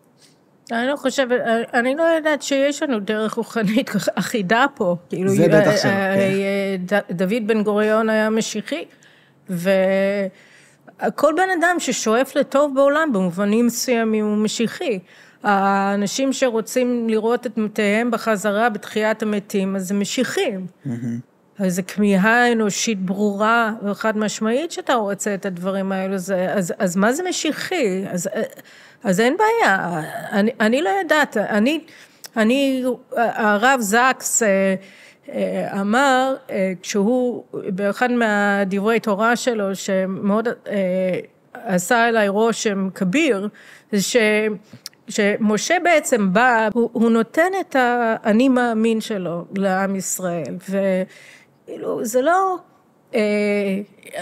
אני לא חושבת, אני לא יודעת שיש לנו דרך רוחנית אחידה פה. זה בטח שלא, כן. דוד בן גוריון היה משיחי, וכל בן אדם ששואף לטוב בעולם, במובנים מסוימים הוא משיחי. האנשים שרוצים לראות את מתיהם בחזרה בתחיית המתים, אז הם משיחים. אז זו כמיהה אנושית ברורה וחד משמעית שאתה רוצה את הדברים האלו, אז מה זה משיחי? אז אין בעיה, אני לא יודעת, הרב זקס אמר, כשהוא, באחד מהדברי תורה שלו, שמאוד עשה אליי רושם כביר, זה שמשה בעצם בא, הוא נותן את האני מאמין שלו לעם ישראל, ואילו זה לא,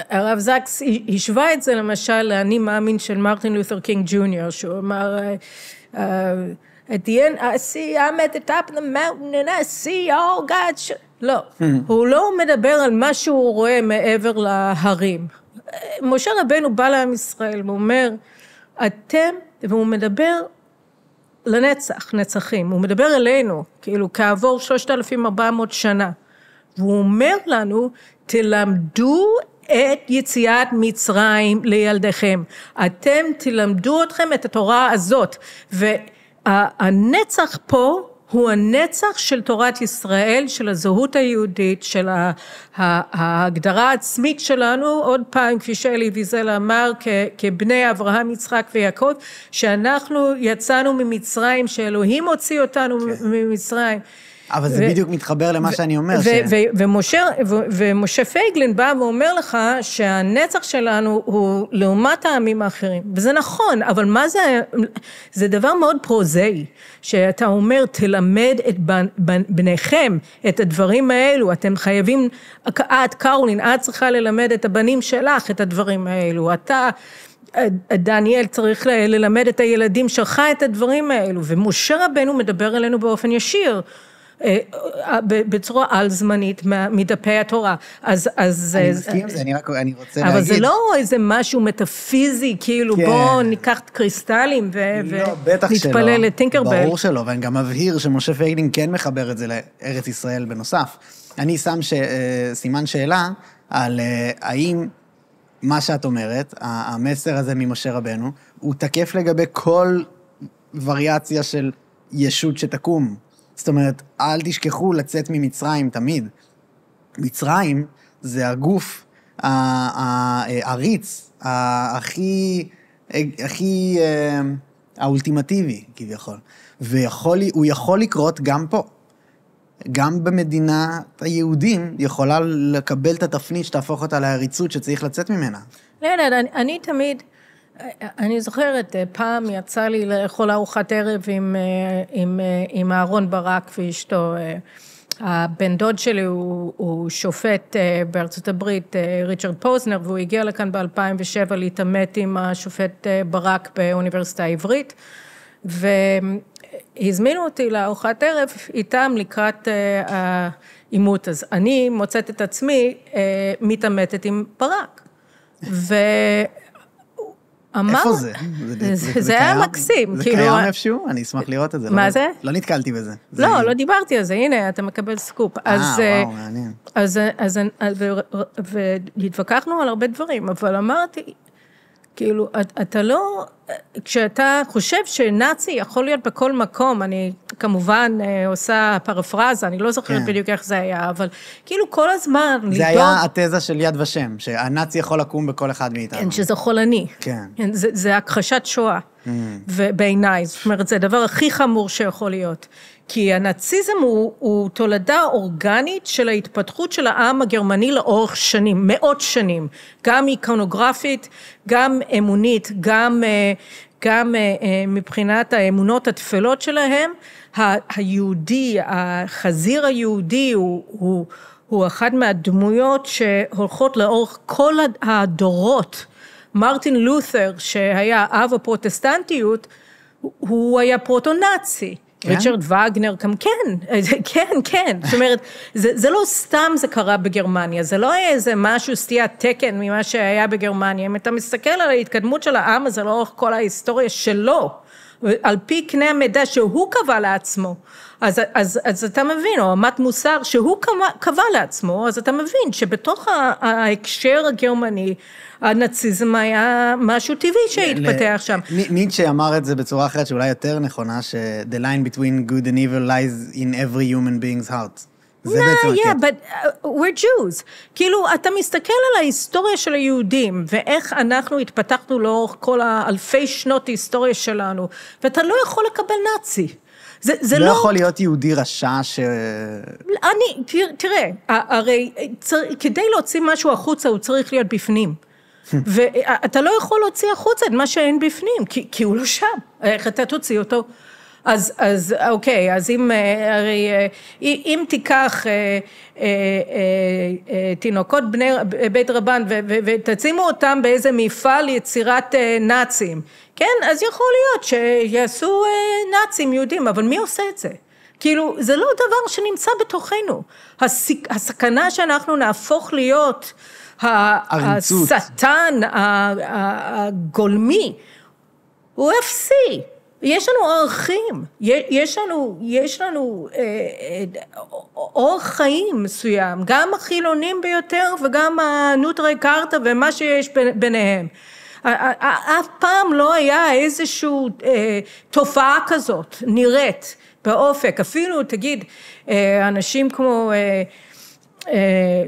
הרב זקס השווה את זה למשל לאני מאמין של מרטין לותר קינג ג'וניור, שהוא אמר, at the end, I'm at the top of the mountain and I see all God's... לא, הוא לא מדבר על מה שהוא רואה מעבר להרים. משה רבנו בא לעם ישראל ואומר, אתם, והוא מדבר לנצח, נצחים, הוא מדבר אלינו, כאילו כעבור 3,400 שנה, והוא אומר לנו, תלמדו את יציאת מצרים לילדיכם, אתם תלמדו אתכם את התורה הזאת, והנצח פה הוא הנצח של תורת ישראל, של הזהות היהודית, של ההגדרה העצמית שלנו, עוד פעם, כפי שאלי ויזל אמר, כבני אברהם, יצחק ויעקב, שאנחנו יצאנו ממצרים, שאלוהים הוציא אותנו ממצרים. אבל זה בדיוק מתחבר למה שאני אומר. ומשה פייגלין בא ואומר לך שהנצח שלנו הוא לעומת העמים האחרים. וזה נכון, אבל מה זה? זה דבר מאוד פרוזאי, שאתה אומר, תלמד את בניכם את הדברים האלו, אתם חייבים, את קרולין, את צריכה ללמד את הבנים שלך את הדברים האלו, אתה... דניאל צריך ללמד את הילדים שלך את הדברים האלו, ומשה רבנו מדבר אלינו באופן ישיר, בצורה על זמנית מדפי התורה. אני מסכים עם זה, אני רוצה להגיד. אבל זה לא איזה משהו מטאפיזי, כאילו בוא ניקח קריסטלים ונתפלל לטינקרבל. ברור שלא, ואני גם מבהיר שמשה פייגלין כן מחבר את זה לארץ ישראל בנוסף. אני שם סימן שאלה על האם מה שאת אומרת, המסר הזה ממשה רבנו, הוא תקף לגבי כל וריאציה של ישות שתקום. זאת אומרת, אל תשכחו לצאת ממצרים תמיד. מצרים זה הגוף העריץ, הכי האולטימטיבי, כביכול. והוא יכול לקרות גם פה. גם במדינת היהודים יכולה לקבל את התפנית שתהפוך אותה לעריצות שצריך לצאת ממנה. לא, אני תמיד... אני זוכרת, פעם יצא לי לאכול ארוחת ערב עם אהרון ברק ואשתו. הבן דוד שלי הוא שופט בארצות הברית, ריצ'רד פוזנר, והוא הגיע לכאן ב-2007 להתעמת עם השופט ברק באוניברסיטה העברית, והזמינו אותי לארוחת ערב איתם לקראת העימות. אז אני מוצאת את עצמי מתעמתת עם ברק. איפה זה? זה היה מקסים. זה קיים איפשהו? אני אשמח לראות את זה. מה זה? לא נתקלתי בזה. לא דיברתי על זה, הנה, אתה מקבל סקופ. וואו, מעניין. והתווכחנו על הרבה דברים, אבל אמרתי, כאילו, אתה לא, כשאתה חושב שנאצי יכול להיות בכל מקום, אני כמובן עושה פרפרזה, אני לא זוכרת בדיוק איך זה היה, אבל כאילו כל הזמן... זה היה התזה של יד ושם, שהנאצי יכול לקום בכל אחד מאיתנו. כן, שזה חולני. כן. זה הכחשת שואה, ובעיניי, זאת אומרת, זה הדבר הכי חמור שיכול להיות. כי הנאציזם הוא תולדה אורגנית של ההתפתחות של העם הגרמני לאורך שנים, מאות שנים, גם איקונוגרפית, גם אמונית, גם מבחינת האמונות התפלות שלהם, היהודי, החזיר היהודי הוא אחד מהדמויות שהולכות לאורך כל הדורות. מרטין לותר, שהיה אב הפרוטסטנטיות, הוא היה פרוטו-נאצי. ריצ'רד וגנר, כן. זאת אומרת, זה לא סתם זה קרה בגרמניה, זה לא היה איזה משהו סטיית תקן ממה שהיה בגרמניה. אם אתה מסתכל על ההתקדמות של העם הזה לאורך כל ההיסטוריה שלו, על פי קנה המידע שהוא קבע לעצמו, אז אתה מבין, או אמת מוסר שהוא קבע לעצמו, אז אתה מבין שבתוך ההקשר הגרמני, הנאציזם היה משהו טבעי שהתפתח שם. ניטשה אמר את זה בצורה אחרת שאולי יותר נכונה, ש-the line between good and evil lies in every human being's heart. זה בעצם הקטע. but we're Jews. כאילו, אתה מסתכל על ההיסטוריה של היהודים, ואיך אנחנו התפתחנו לאורך כל האלפי שנות ההיסטוריה שלנו, ואתה לא יכול לקבל נאצי. זה לא יכול להיות יהודי רשע תראה, הרי כדי להוציא משהו החוצה, הוא צריך להיות בפנים. ואתה לא יכול להוציא החוצה את מה שאין בפנים, כי הוא לא שם. איך אתה תוציא אותו? אז אוקיי, אז אם תיקח תינוקות בני בית רבן ותשימו אותם באיזה מפעל יצירת נאצים, כן? אז יכול להיות שיעשו נאצים יהודים, אבל מי עושה את זה? כאילו, זה לא דבר שנמצא בתוכנו. הסכנה שאנחנו נהפוך להיות השטן הגולמי, הוא אפסי. יש לנו ערכים, יש לנו אורח חיים מסוים, גם החילונים ביותר וגם הנוטרי קרתא ומה שיש ביניהם. אף פעם לא היה איזושהי תופעה כזאת, נראית באופק. אפילו תגיד, אנשים כמו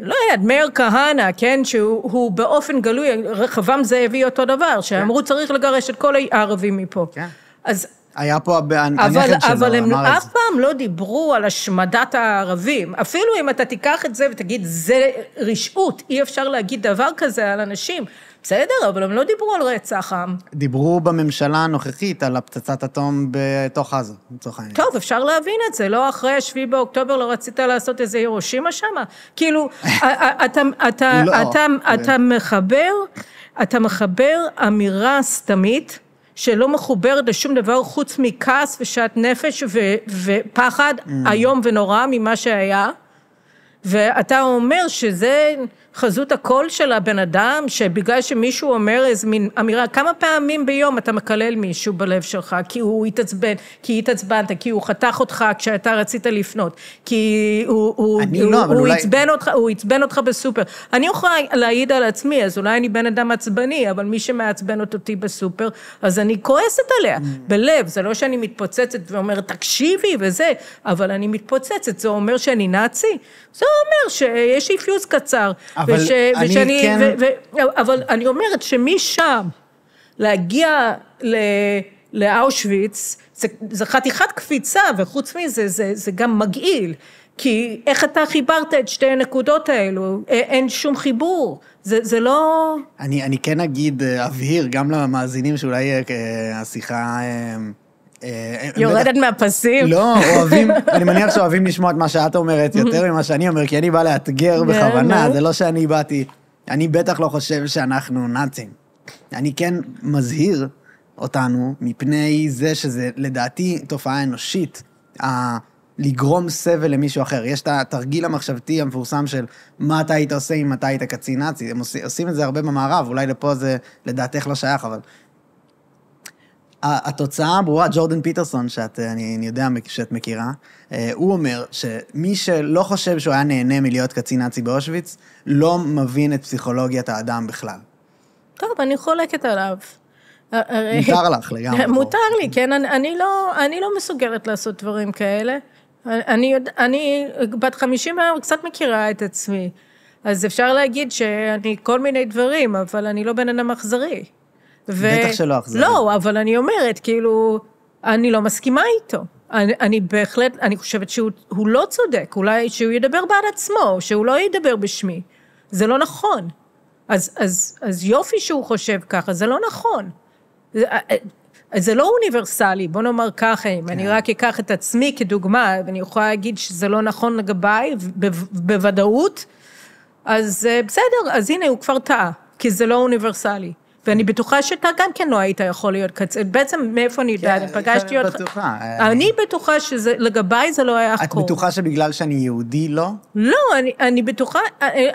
לא יודעת, מאיר כהנא, כן, שהוא באופן גלוי, רחבעם זאבי אותו דבר, שאמרו צריך לגרש את כל הערבים מפה. כן. אז היה פה הנכד שלו, אבל הם אף פעם לא דיברו על השמדת הערבים. אפילו אם אתה תיקח את זה ותגיד, זה רשעות, אי אפשר להגיד דבר כזה על אנשים. בסדר, אבל הם לא דיברו על רצח עם. דיברו בממשלה הנוכחית על הפצצת אטום בתוך עזה, לצורך העניין. טוב, אפשר להבין את זה. לא אחרי 7 באוקטובר לא רצית לעשות איזה הירושימה שמה. כאילו, אתה מחבר אמירה סתמית, שלא מחובר לשום דבר חוץ מכעס ושעת נפש ופחד היום ונורא ממה שהיה, ואתה אומר שזה חזות הקול של הבן אדם, שבגלל שמישהו אומר איזו מין אמירה, כמה פעמים ביום אתה מקלל מישהו בלב שלך, כי הוא התעצבן, כי התעצבנת, כי הוא חתך אותך כשאתה רצית לפנות, כי הוא עצבן אותך בסופר. אני יכולה להעיד על עצמי, אז אולי אני בן אדם עצבני, אבל מי שמעצבן אותי בסופר, אז אני כועסת עליה, בלב. זה לא שאני מתפוצצת ואומרת, תקשיבי וזה, אבל אני מתפוצצת, זה אומר שאני נאצי, זה אומר שיש לי פיוז קצר, אבל אני אומרת שמשם להגיע לאושוויץ, זה חתיכת קפיצה, וחוץ מזה זה גם מגעיל, כי איך אתה חיברת את שתי הנקודות האלו? אין שום חיבור, זה לא... אני כן אגיד, אבהיר, גם למאזינים שאולי השיחה... יורדת מהפסים. לא, אני מניח שאוהבים לשמוע את מה שאת אומרת יותר ממה שאני אומר, כי אני בא לאתגר בכוונה, זה לא שאני באתי, אני בטח לא חושב שאנחנו נאצים. אני כן מזהיר אותנו מפני זה שזה לדעתי תופעה אנושית, לגרום סבל למישהו אחר. יש את התרגיל המחשבתי המפורסם של מה אתה היית עושה אם אתה היית קצין נאצי, הם עושים את זה הרבה במערב, אולי לפה זה לדעתך לא שייך, אבל... התוצאה ברורה, ג'ורדן פיטרסון, אני יודע שאת מכירה, הוא אומר שמי שלא חושב שהוא היה נהנה מלהיות קצין נאצי באושוויץ, לא מבין את פסיכולוגיית האדם בכלל. טוב, אני חולקת עליו. מותר לך לגמרי. מותר לי, כן, אני לא מסוגלת לעשות דברים כאלה. אני בת 50 קצת מכירה את עצמי, אז אפשר להגיד שאני כל מיני דברים, אבל אני לא בן אדם אכזרי. בטח שלא אכזרי. לא, אבל אני אומרת, כאילו, אני לא מסכימה איתו. אני בהחלט, אני חושבת שהוא לא צודק, אולי שהוא ידבר בעד עצמו, שהוא לא ידבר בשמי. זה לא נכון. אז יופי שהוא חושב ככה, זה לא נכון. זה לא אוניברסלי, בוא נאמר ככה, אם אני רק אקח את עצמי כדוגמה, ואני יכולה להגיד שזה לא נכון לגביי, בוודאות, אז בסדר, אז הנה הוא כבר טעה, כי זה לא אוניברסלי. ואני בטוחה שאתה גם כן לא היית יכול להיות קצין. בעצם מאיפה אני יודעת, פגשתי אותך. אני בטוחה שלגביי זה לא היה את בטוחה שבגלל שאני יהודי לא? לא, אני בטוחה,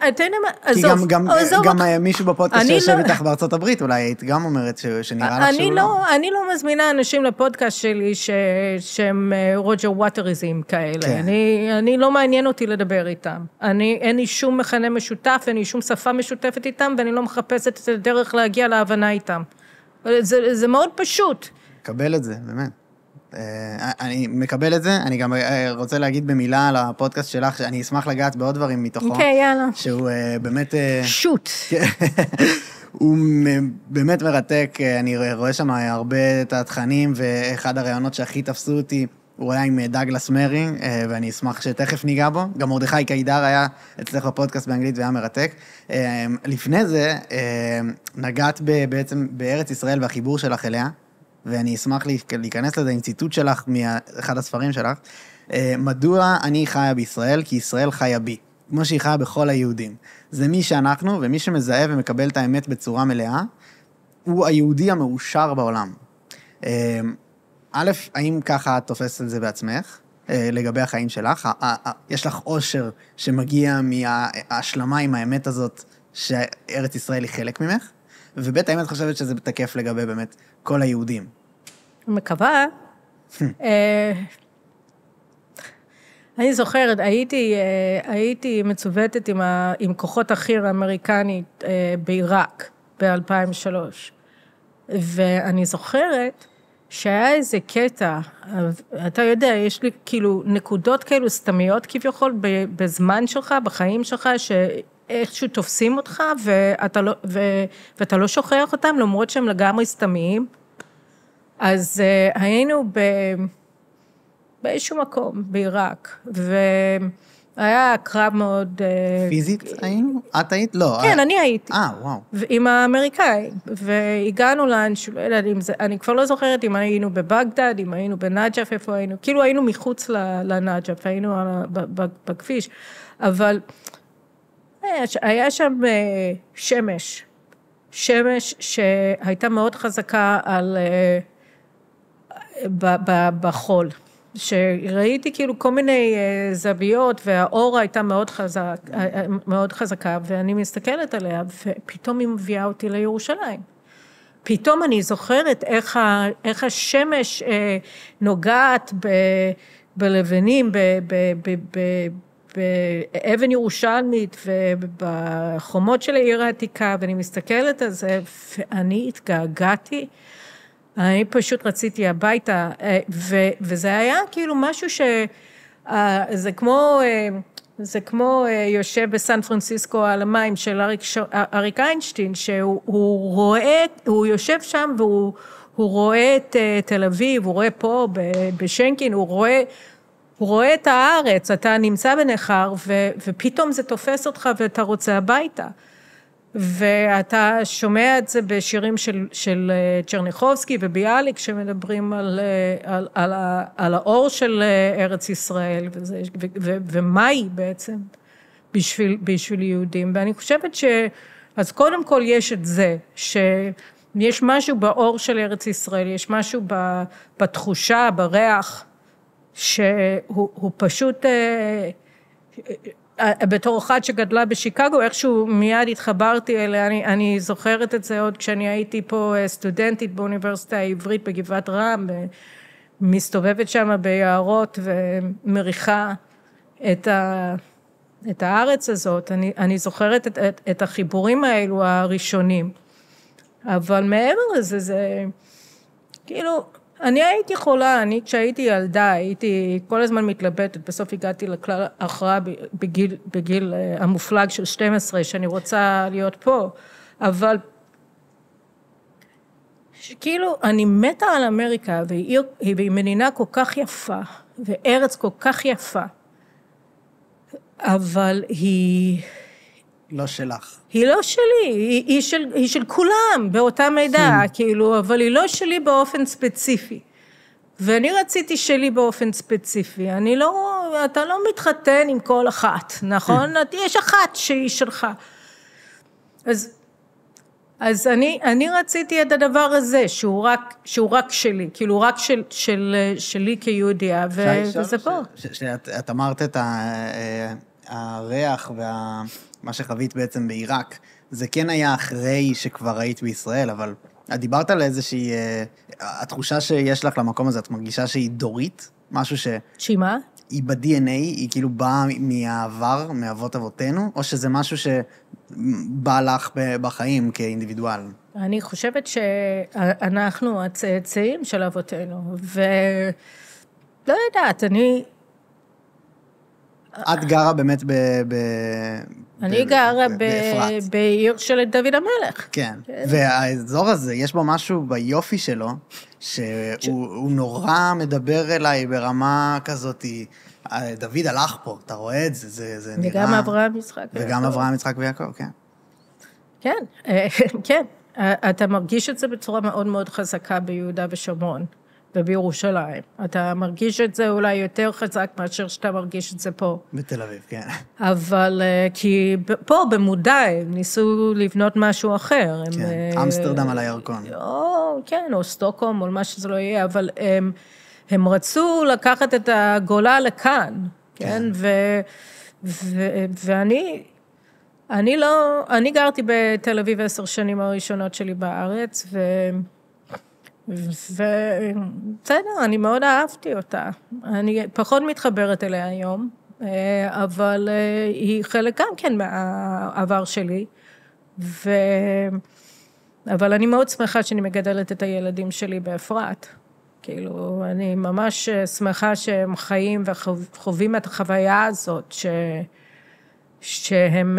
אתה יודע מה, עזוב. כי גם מישהו בפודקאסט שיושב איתך בארצות הברית, אולי היית גם אומרת שנראה לך שהוא לא. אני לא מזמינה אנשים לפודקאסט שלי שהם רוג'ר ווטריזם כאלה. אני לא מעניין אותי לדבר איתם. אין לי שום מכנה משותף, אין לי שום שפה משותפת איתם, ואני לא מחפשת את הדרך להגיע להבנה איתם. זה מאוד פשוט. מקבל את זה, באמת. אני מקבל את זה, אני גם רוצה להגיד במילה על הפודקאסט שלך, שאני אשמח לגעת בעוד דברים מתוכו. אוקיי, יאללה. שהוא באמת... שוט. הוא באמת מרתק, אני רואה שם הרבה את התכנים, ואחד הרעיונות שהכי תפסו אותי, הוא היה עם דאגלס מרי, ואני אשמח שתכף ניגע בו. גם מרדכי קידר היה אצלך בפודקאסט באנגלית והיה מרתק. לפני זה, נגעת בעצם בארץ ישראל והחיבור שלך אליה, ואני אשמח להיכנס לזה עם ציטוט שלך מאחד הספרים שלך. מדוע אני חיה בישראל? כי ישראל חיה בי, כמו שהיא חיה בכל היהודים. זה מי שאנחנו, ומי שמזהה ומקבל את האמת בצורה מלאה, הוא היהודי המאושר בעולם. א', האם ככה את תופסת את זה בעצמך, לגבי החיים שלך? יש לך אושר שמגיע מההשלמה עם האמת הזאת, שארץ ישראל היא חלק ממך? וב', האם את חושבת שזה תקף לגבי באמת כל היהודים? מקווה. אני זוכרת, הייתי מצוותת עם כוחות החי"ר האמריקנית בעיראק ב-2003, ואני זוכרת שהיה איזה קטע, אתה יודע, יש לי כאילו נקודות כאלו סתמיות כביכול בזמן שלך, בחיים שלך, שאיכשהו תופסים אותך, ואתה לא שוכח אותם, למרות שהם לגמרי סתמיים. אז היינו באיזשהו מקום, בעיראק, והיה קרב מאוד... פיזית היינו? את היית? לא. כן, אני הייתי. וואו. עם האמריקאים, והגענו לאנשהו, אני כבר לא זוכרת אם היינו בבגדד, אם היינו בנג'ף, איפה היינו, כאילו היינו מחוץ לנג'ף, היינו בכביש, אבל היה שם שמש שהייתה מאוד חזקה בחול. שראיתי כאילו כל מיני זוויות, והאור הייתה מאוד חזקה, ואני מסתכלת עליה, ופתאום היא מביאה אותי לירושלים. פתאום אני זוכרת איך השמש נוגעת בלבנים, באבן ירושלמית, ובחומות של העיר העתיקה, ואני מסתכלת על זה, ואני התגעגעתי, אני פשוט רציתי הביתה, וזה היה כאילו משהו זה כמו יושב בסן פרנסיסקו על המים של אריק איינשטיין, הוא יושב שם והוא רואה את תל אביב, הוא רואה פה בשנקין, הוא רואה את הארץ, אתה נמצא בנחר, ופתאום זה תופס אותך ואתה רוצה הביתה. ואתה שומע את זה בשירים של צ'רניחובסקי וביאליק, שמדברים על האור של ארץ ישראל, ומהי בעצם בשביל יהודים. ואני חושבת אז קודם כל יש את זה, שיש משהו באור של ארץ ישראל, יש משהו בתחושה, בריח, שהוא פשוט... בתור אחת שגדלה בשיקגו, איכשהו מיד התחברתי אליה, אני זוכרת את זה עוד כשאני הייתי פה סטודנטית באוניברסיטה העברית בגבעת רם, מסתובבת שם ביערות ומריחה את הארץ הזאת, אני זוכרת את החיבורים האלו הראשונים, אבל מעבר לזה, זה כאילו... אני הייתי חולה, כשהייתי ילדה, הייתי כל הזמן מתלבטת, בסוף הגעתי לכלל הכרעה בגיל המופלג של 12, שאני רוצה להיות פה, אבל כאילו אני מתה על אמריקה, והיא מדינה כל כך יפה, וארץ כל כך יפה, אבל היא... לא שלך. היא לא שלי, היא של כולם באותה מידה, כאילו, אבל היא לא שלי באופן ספציפי. ואני רציתי שלי באופן ספציפי. אתה לא מתחתן עם כל אחת, נכון? יש אחת שהיא שלך. אז אז אני רציתי את הדבר הזה, שהוא רק שלי, כאילו רק שלי כיהודיה, וזה פה. שאת אמרת את הריח ומה שחווית בעצם בעיראק, זה כן היה אחרי שכבר היית בישראל, אבל את דיברת על איזושהי, התחושה שיש לך למקום הזה, את מרגישה שהיא דורית? משהו שהיא מה? היא ב-DNA, היא כאילו באה מהעבר, מאבות אבותינו, או שזה משהו שבא לך בחיים כאינדיבידואל? אני חושבת שאנחנו הצאצאים של אבותינו, ולא יודעת, את גרה באמת אני גרה בעיר של דוד המלך. כן, והאזור הזה, יש בו משהו ביופי שלו, שהוא נורא מדבר אליי ברמה כזאת, דוד הלך פה, אתה רואה את זה, זה נראה... וגם אברהם יצחק ויעקב. וגם אברהם יצחק ויעקב, כן. כן, כן. אתה מרגיש את זה בצורה מאוד מאוד חזקה ביהודה ושומרון. ובירושלים. אתה מרגיש את זה אולי יותר חזק מאשר שאתה מרגיש את זה פה. בתל אביב, כן. אבל כי פה במודע הם ניסו לבנות משהו אחר. כן, אמסטרדם על הירקון. כן, או סטוקהולם, או מה שזה לא יהיה, אבל הם רצו לקחת את הגולה לכאן, כן? אני גרתי בתל אביב 10 שנים הראשונות שלי בארץ, ובסדר, אני מאוד אהבתי אותה. אני פחות מתחברת אליה היום, אבל היא חלק גם כן מהעבר שלי, אבל אני מאוד שמחה שאני מגדלת את הילדים שלי באפרת. כאילו, אני ממש שמחה שהם חיים וחווים את החוויה הזאת, שהם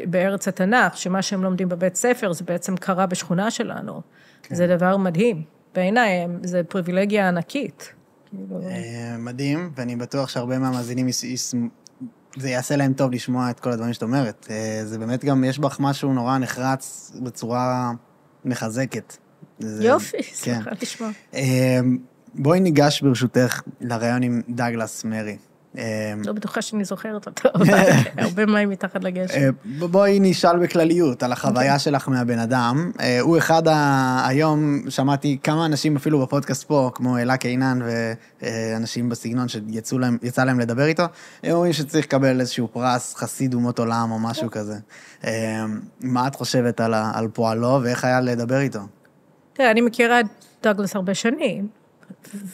בארץ התנ"ך, שמה שהם לומדים בבית ספר, זה בעצם קרה בשכונה שלנו. כן. זה דבר מדהים. בעיניי, זה פריבילגיה ענקית. מדהים, ואני בטוח שהרבה מהמאזינים זה יעשה להם טוב לשמוע את כל הדברים שאת אומרת. זה באמת גם, יש בך משהו נורא נחרץ בצורה מחזקת. יופי, שמחה לשמוע. בואי ניגש ברשותך לרעיון עם דאגלס מרי. לא בטוחה שאני זוכרת אותו, הרבה מים מתחת לגשם. בואי נשאל בכלליות על החוויה שלך מהבן אדם. הוא אחד היום, שמעתי כמה אנשים אפילו בפודקאסט פה, כמו אלה קינן ואנשים בסגנון שיצא להם לדבר איתו, הם אומרים שצריך לקבל איזשהו פרס, חסיד אומות עולם או משהו כזה. מה את חושבת על פועלו ואיך היה לדבר איתו? תראה, אני מכירה את דאגלס הרבה שנים.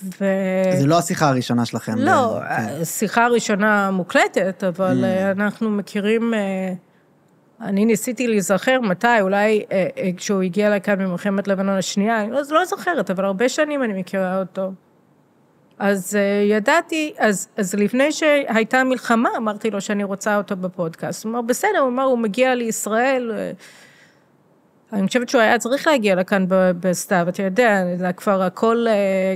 זה לא השיחה הראשונה שלכם. לא, השיחה הראשונה מוקלטת, אבל אנחנו מכירים, אני ניסיתי להיזכר מתי, אולי כשהוא הגיע לכאן במלחמת לבנון השנייה, אני לא זוכרת, אבל הרבה שנים אני מכירה אותו. אז ידעתי, אז לפני שהייתה מלחמה, אמרתי לו שאני רוצה אותו בפודקאסט. הוא אמר, בסדר, הוא מגיע לישראל, אני חושבת שהוא היה צריך להגיע לכאן בסתיו, אתה יודע, זה כבר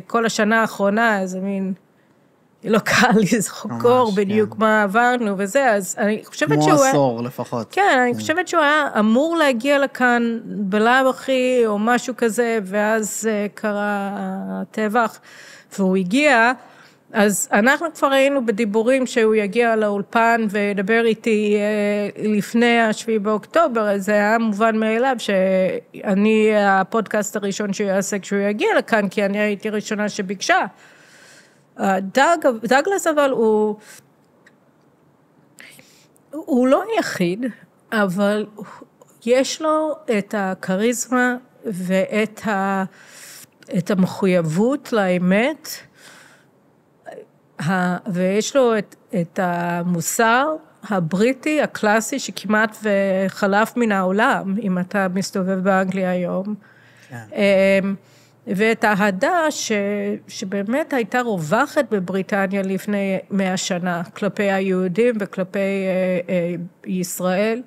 כל השנה האחרונה, זה מין, לא קל לזכור בדיוק מה עברנו וזה, אז אני חושבת שהוא... כמו עשור לפחות. כן, אני חושבת שהוא היה אמור להגיע לכאן בלב אחי, או משהו כזה, ואז קרה הטבח, והוא הגיע, אז אנחנו כבר היינו בדיבורים שהוא יגיע לאולפן וידבר איתי לפני השביעי באוקטובר, אז זה היה מובן מאליו שאני הפודקאסט הראשון שהוא יעשה כשהוא יגיע לכאן, כי אני הייתי ראשונה שביקשה. דאגלס אבל הוא לא יחיד, אבל יש לו את הכריזמה ואת המחויבות לאמת, ויש לו את המוסר הבריטי הקלאסי שכמעט וחלף מן העולם, אם אתה מסתובב באנגליה היום, ואת ההדה שבאמת הייתה רווחת בבריטניה לפני 100 שנה, כלפי היהודים וכלפי ישראל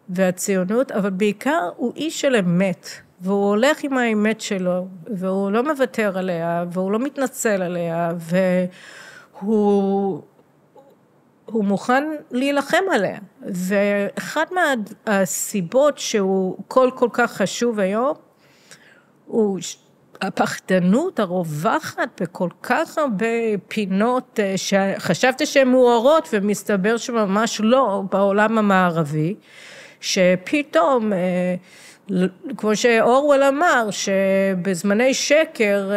והציונות, אבל בעיקר הוא איש של אמת, והוא הולך עם האמת שלו, והוא לא מוותר עליה, והוא לא מתנצל עליה, הוא מוכן להילחם עליה. ואחת מהסיבות שהוא כל כך חשוב היום, הוא הפחדנות הרווחת בכל כך הרבה פינות שחשבתי שהן מוארות, ומסתבר שממש לא בעולם המערבי, שפתאום כמו שאורוול אמר, שבזמני שקר,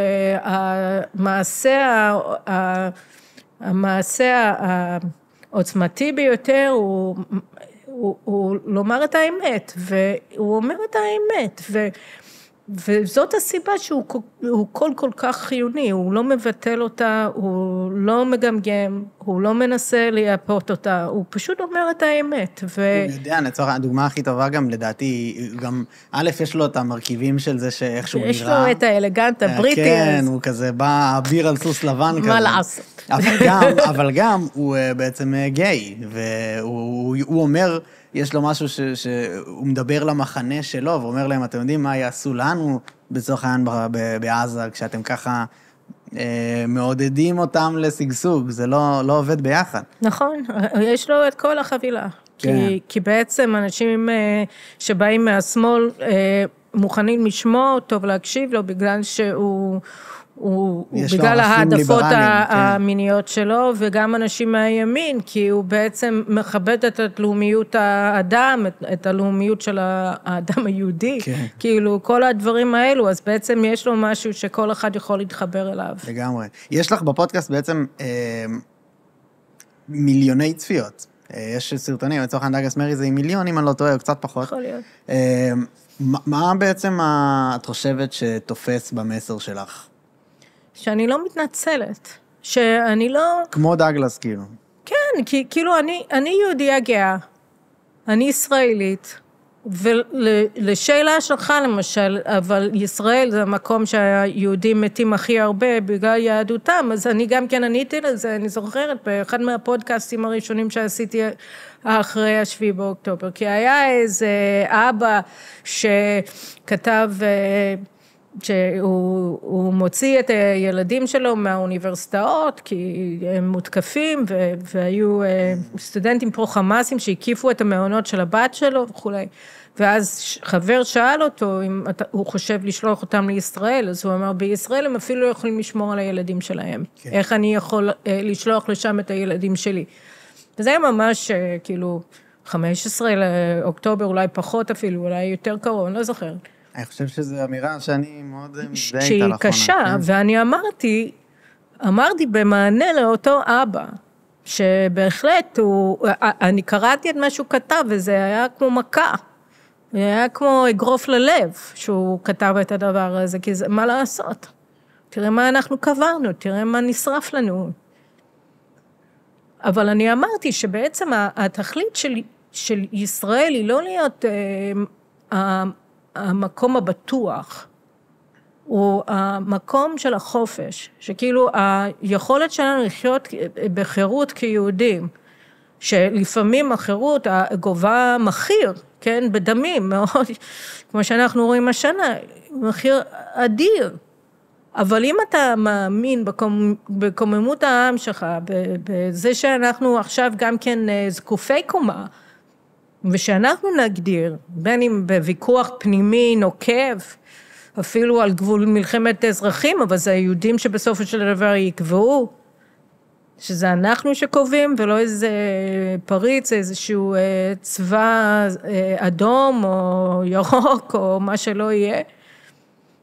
המעשה העוצמתי ביותר הוא לומר את האמת, והוא אומר את האמת, וזאת הסיבה שהוא כל כך חיוני, הוא לא מבטל אותה, הוא לא מגמגם, הוא לא מנסה לייפות אותה, הוא פשוט אומר את האמת. הוא יודע, הדוגמה הכי טובה גם לדעתי, גם א' יש לו את המרכיבים של זה שאיכשהו נראה. יש לו את האלגנט הבריטי. כן, הוא כזה בא אביר על סוס לבן כזה. מה לעשות? אבל גם הוא בעצם גיי, והוא אומר, יש לו משהו שהוא מדבר למחנה שלו, ואומר להם, אתם יודעים מה יעשו לנו בצורך העניין בעזה, כשאתם ככה מעודדים אותם לסגסוג, זה לא עובד ביחד. נכון, יש לו את כל החבילה. כי בעצם אנשים שבאים מהשמאל מוכנים לשמוע אותו ולהקשיב לו, בגלל שהוא... בגלל העדפות המיניות שלו, וגם אנשים מהימין, כי הוא בעצם מכבד את לאומיות האדם, את הלאומיות של האדם היהודי, כאילו כל הדברים האלו, אז בעצם יש לו משהו שכל אחד יכול להתחבר אליו. לגמרי. יש לך בפודקאסט בעצם מיליוני צפיות. יש סרטונים, לצורך דאגלס מרי זה עם מיליון, אם אני לא טועה, או קצת פחות. יכול להיות. מה בעצם את חושבת שתופס במסר שלך? שאני לא מתנצלת, שאני לא... כמו דאגלס, כאילו. כן, כי כאילו אני יהודיה גאה, אני ישראלית, ולשאלה שלך למשל, אבל ישראל זה המקום שהיהודים מתים הכי הרבה בגלל יהדותם, אז אני גם כן עניתי לזה, אני זוכרת באחד מהפודקאסטים הראשונים שעשיתי אחרי השביעי באוקטובר, כי היה איזה אבא שכתב... שהוא מוציא את הילדים שלו מהאוניברסיטאות, כי הם מותקפים, והיו סטודנטים פרו-חמאסים שהקיפו את המעונות של הבת שלו וכו'. ואז חבר שאל אותו אם הוא חושב לשלוח אותם לישראל, אז הוא אמר, בישראל הם אפילו לא יכולים לשמור על הילדים שלהם. כן. איך אני יכול לשלוח לשם את הילדים שלי? וזה היה ממש כאילו 15 לאוקטובר, אולי פחות אפילו, אולי יותר קרוב, אני לא זוכרת. אני חושב שזו אמירה שאני מאוד מזדהה איתה שהיא קשה, ואני אמרתי במענה לאותו אבא, שבהחלט אני קראתי את מה שהוא כתב, וזה היה כמו מכה, זה היה כמו אגרוף ללב, שהוא כתב את הדבר הזה, כי זה מה לעשות? תראה מה אנחנו קברנו, תראה מה נשרף לנו. אבל אני אמרתי שבעצם התכלית של ישראל היא לא להיות המקום הבטוח, הוא המקום של החופש, שכאילו היכולת שלנו לחיות בחירות כיהודים, שלפעמים החירות גובה מחיר, כן, בדמים, מאוד, כמו שאנחנו רואים השנה, מחיר אדיר, אבל אם אתה מאמין בקוממות העם שלך, בזה שאנחנו עכשיו גם כן זקופי קומה, ושאנחנו נגדיר, בין אם בוויכוח פנימי נוקב, אפילו על גבול מלחמת אזרחים, אבל זה היהודים שבסופו של דבר יקבעו, שזה אנחנו שקובעים, ולא איזה פריץ, איזשהו צבא אדום או ירוק או מה שלא יהיה.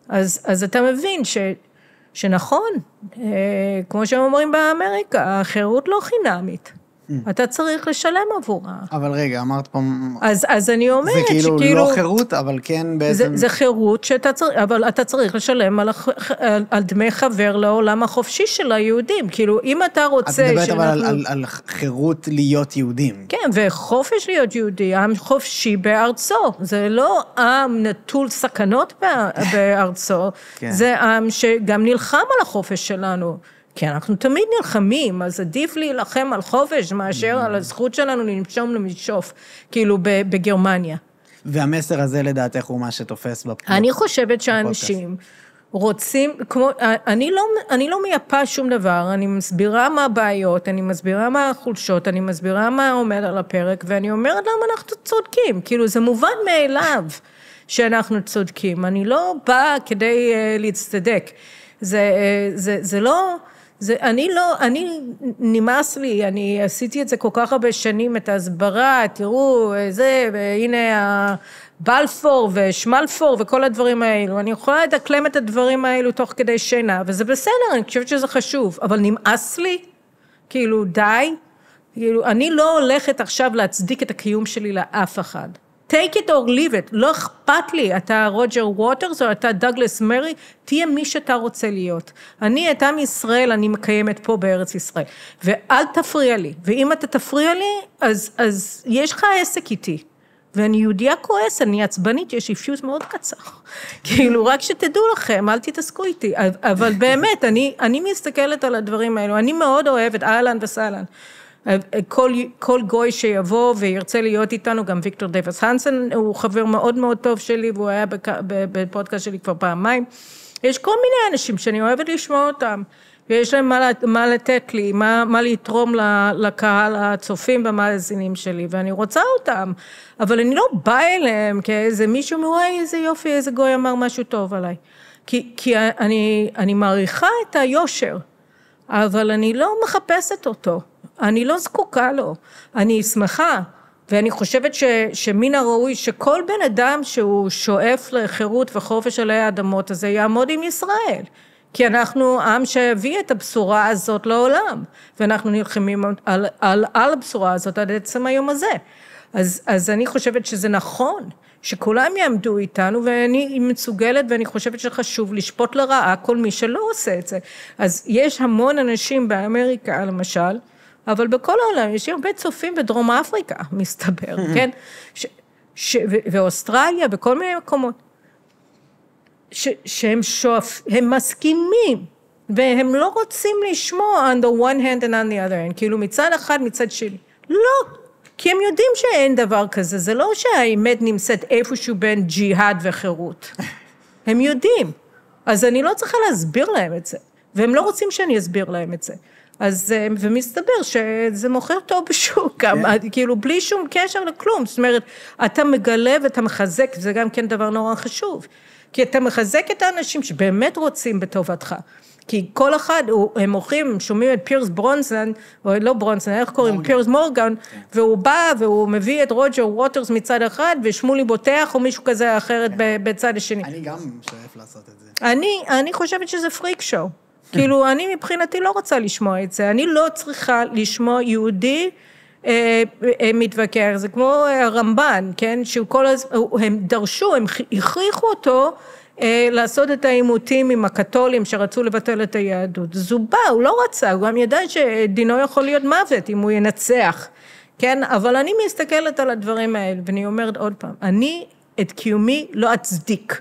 אז אתה מבין שנכון, כמו שהם אומרים באמריקה, החירות לא חינמית. אתה צריך לשלם עבורה. אבל רגע, אמרת פה... אז אני אומרת שכאילו... זה כאילו לא חירות, אבל כן בעצם... זה חירות שאתה צריך, אבל אתה צריך לשלם על דמי חבר לעולם החופשי של היהודים. כאילו, אם אתה רוצה... את מדברת אבל על חירות להיות יהודים. כן, וחופש להיות יהודי, עם חופשי בארצו. זה לא עם נטול סכנות בארצו, זה עם שגם נלחם על החופש שלנו. כי אנחנו תמיד נלחמים, אז עדיף להילחם על חופש, מאשר על הזכות שלנו לנשום למשוף, כאילו בגרמניה. והמסר הזה לדעתך הוא מה שתופס בפודקאסט? אני חושבת שאנשים רוצים, כמו, אני לא מייפה שום דבר, אני מסבירה מה הבעיות, אני מסבירה מה החולשות, אני מסבירה מה עומד על הפרק, ואני אומרת למה אנחנו צודקים, כאילו זה מובן מאליו שאנחנו צודקים, אני לא באה כדי להצטדק, זה לא... אני נמאס לי, אני עשיתי את זה כל כך הרבה שנים, את ההסברה, תראו, זה, והנה בלפור ושמלפור וכל הדברים האלו. אני יכולה לדקלם את הדברים האלו תוך כדי שינה, וזה בסדר, אני חושבת שזה חשוב, אבל נמאס לי, כאילו די, כאילו אני לא הולכת עכשיו להצדיק את הקיום שלי לאף אחד. take it or leave it, לא אכפת לי, אתה רוג'ר ווטרס או אתה דאגלס מרי, תהיה מי שאתה רוצה להיות. אני את עם ישראל, אני מקיימת פה בארץ ישראל, ואל תפריע לי, ואם אתה תפריע לי, אז יש לך עסק איתי, ואני יהודיה כועס, אני עצבנית, יש איפיוס מאוד קצר, כאילו רק שתדעו לכם, אל תתעסקו איתי, אבל באמת, אני מסתכלת על הדברים האלו, אני מאוד אוהבת, אהלן וסהלן, כל גוי שיבוא וירצה להיות איתנו, גם ויקטור דייוויס הנסון, הוא חבר מאוד מאוד טוב שלי, והוא היה בפודקאסט שלי כבר פעמיים, יש כל מיני אנשים שאני אוהבת לשמוע אותם, ויש להם מה לתת לי, מה לתרום לקהל הצופים במאזינים שלי, ואני רוצה אותם, אבל אני לא באה אליהם כאיזה מישהו מוואי, איזה יופי, איזה גוי אמר משהו טוב עליי, כי אני מעריכה את היושר, אבל אני לא מחפשת אותו, אני לא זקוקה לו, אני שמחה, ואני חושבת שמן הראוי שכל בן אדם שהוא שואף לחירות וחופש עלי האדמות הזה יעמוד עם ישראל, כי אנחנו עם שהביא את הבשורה הזאת לעולם, ואנחנו נלחמים על הבשורה הזאת עד עצם היום הזה. אז אני חושבת שזה נכון, שכולם יעמדו איתנו, ואני מסוגלת, ואני חושבת שחשוב לשפוט לרעה כל מי שלא עושה את זה. אז יש המון אנשים באמריקה, למשל, אבל בכל העולם יש הרבה צופים בדרום אפריקה, מסתבר, כן? ואוסטרליה, בכל מיני מקומות. שהם הם מסכימים, והם לא רוצים לשמוע on the one hand and on the other hand, כאילו מצד אחד, מצד שני. לא, כי הם יודעים שאין דבר כזה, זה לא שהאמת נמצאת איפשהו בין ג'יהאד וחירות. הם יודעים. אז אני לא צריכה להסביר להם את זה, והם לא רוצים שאני אסביר להם את זה. אז, ומסתבר שזה מוכר טוב בשוק, כאילו בלי שום קשר לכלום, זאת אומרת, אתה מגלה ואתה מחזק, זה גם כן דבר נורא חשוב, כי אתה מחזק את האנשים שבאמת רוצים בטובתך, כי כל אחד, הם מוכרים, הם שומעים את פירס ברונסון, או לא ברונסון, איך קוראים? פירס מורגן, והוא בא והוא מביא את רוג'ר ווטרס מצד אחד, ושמולי בוטח או מישהו כזה אחרת בצד השני. אני גם שואף לעשות את זה. אני חושבת שזה פריק שואו. כאילו, אני מבחינתי לא רוצה לשמוע את זה, אני לא צריכה לשמוע יהודי מתווכח, זה כמו הרמב"ן, כן, הם דרשו, הם הכריחו אותו לעשות את העימותים עם הקתולים שרצו לבטל את היהדות, זובה, הוא לא רצה, הוא גם ידע שדינו יכול להיות מוות אם הוא ינצח, כן, אבל אני מסתכלת על הדברים האלה, ואני אומרת עוד פעם, אני את קיומי לא אצדיק,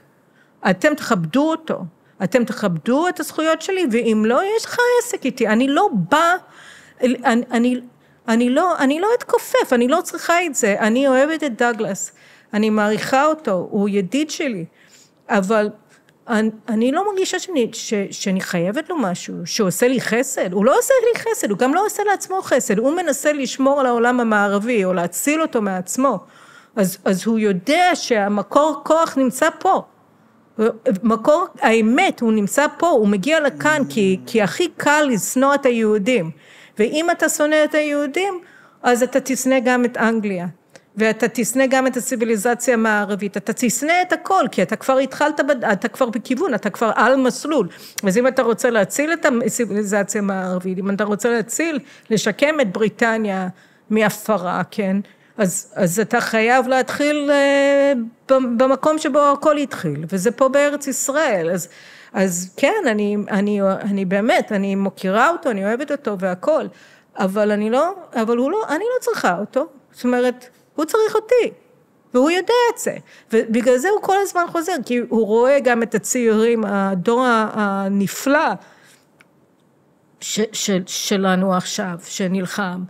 אתם תכבדו אותו, אתם תכבדו את הזכויות שלי, ואם לא, יש לך עסק איתי. אני לא בא, אני לא אתכופף, אני לא צריכה את זה. אני אוהבת את דאגלס, אני מעריכה אותו, הוא ידיד שלי, אבל אני לא מרגישה שאני חייבת לו משהו, שהוא עושה לי חסד. הוא לא עושה לי חסד, הוא גם לא עושה לעצמו חסד. הוא מנסה לשמור על העולם המערבי, או להציל אותו מעצמו. אז הוא יודע שהמקור כוח נמצא פה. מקור האמת, הוא נמצא פה, הוא מגיע לכאן, כי הכי קל לשנוא את היהודים, ואם אתה שונא את היהודים, אז אתה תשנא גם את אנגליה, ואתה תשנא גם את הציביליזציה המערבית, אתה תשנא את הכל, כי אתה כבר התחלת, אתה כבר בכיוון, אתה כבר על מסלול, אז אם אתה רוצה להציל את הציביליזציה המערבית, אם אתה רוצה לשקם את בריטניה מהפרה, כן, אז אתה חייב להתחיל במקום שבו הכל התחיל, וזה פה בארץ ישראל, אז כן, אני באמת, אני מוכירה אותו, אני אוהבת אותו והכל, אבל אני לא צריכה אותו, זאת אומרת, הוא צריך אותי, והוא יודע את זה, ובגלל זה הוא כל הזמן חוזר, כי הוא רואה גם את הצעירים, הדור הנפלא שלנו עכשיו, שנלחם,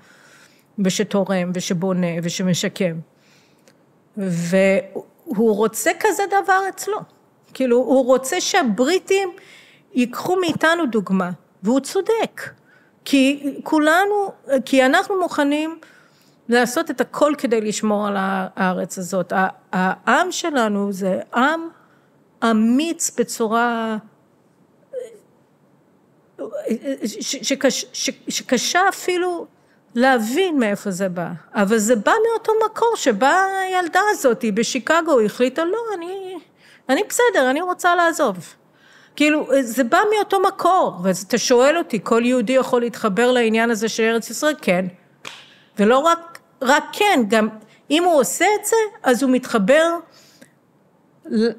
ושתורם, ושבונה, ושמשקם. והוא רוצה כזה דבר אצלו. כאילו, הוא רוצה שהבריטים ייקחו מאיתנו דוגמה, והוא צודק. כי אנחנו מוכנים לעשות את הכל כדי לשמור על הארץ הזאת. העם שלנו זה עם אמיץ בצורה שקשה אפילו להבין מאיפה זה בא. אבל זה בא מאותו מקור שבה הילדה הזאת בשיקגו, היא החליטה, לא, אני בסדר, אני רוצה לעזוב. כאילו, זה בא מאותו מקור, ואתה שואל אותי, כל יהודי יכול להתחבר לעניין הזה של ארץ ישראל? כן. ולא רק כן, גם אם הוא עושה את זה, אז הוא מתחבר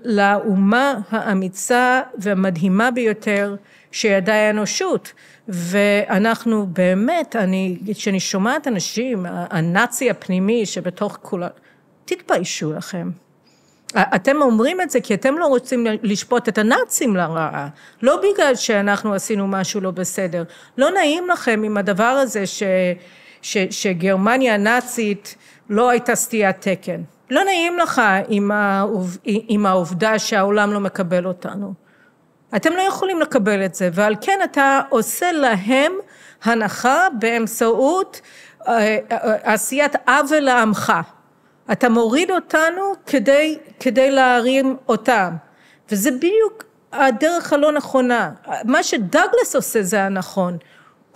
לאומה האמיצה והמדהימה ביותר שידעה האנושות. ואנחנו באמת, כשאני שומעת אנשים, הנאצי הפנימי שבתוך כולם, תתביישו לכם. אתם אומרים את זה כי אתם לא רוצים לשפוט את הנאצים לרעה, לא בגלל שאנחנו עשינו משהו לא בסדר. לא נעים לכם עם הדבר הזה שגרמניה הנאצית לא הייתה סטיית תקן. לא נעים לך עם העובדה שהעולם לא מקבל אותנו. אתם לא יכולים לקבל את זה, ועל כן אתה עושה להם הנחה באמצעות עשיית עוול לעמך. אתה מוריד אותנו כדי להרים אותם. וזה בדיוק הדרך הלא נכונה. מה שדאגלס עושה זה הנכון.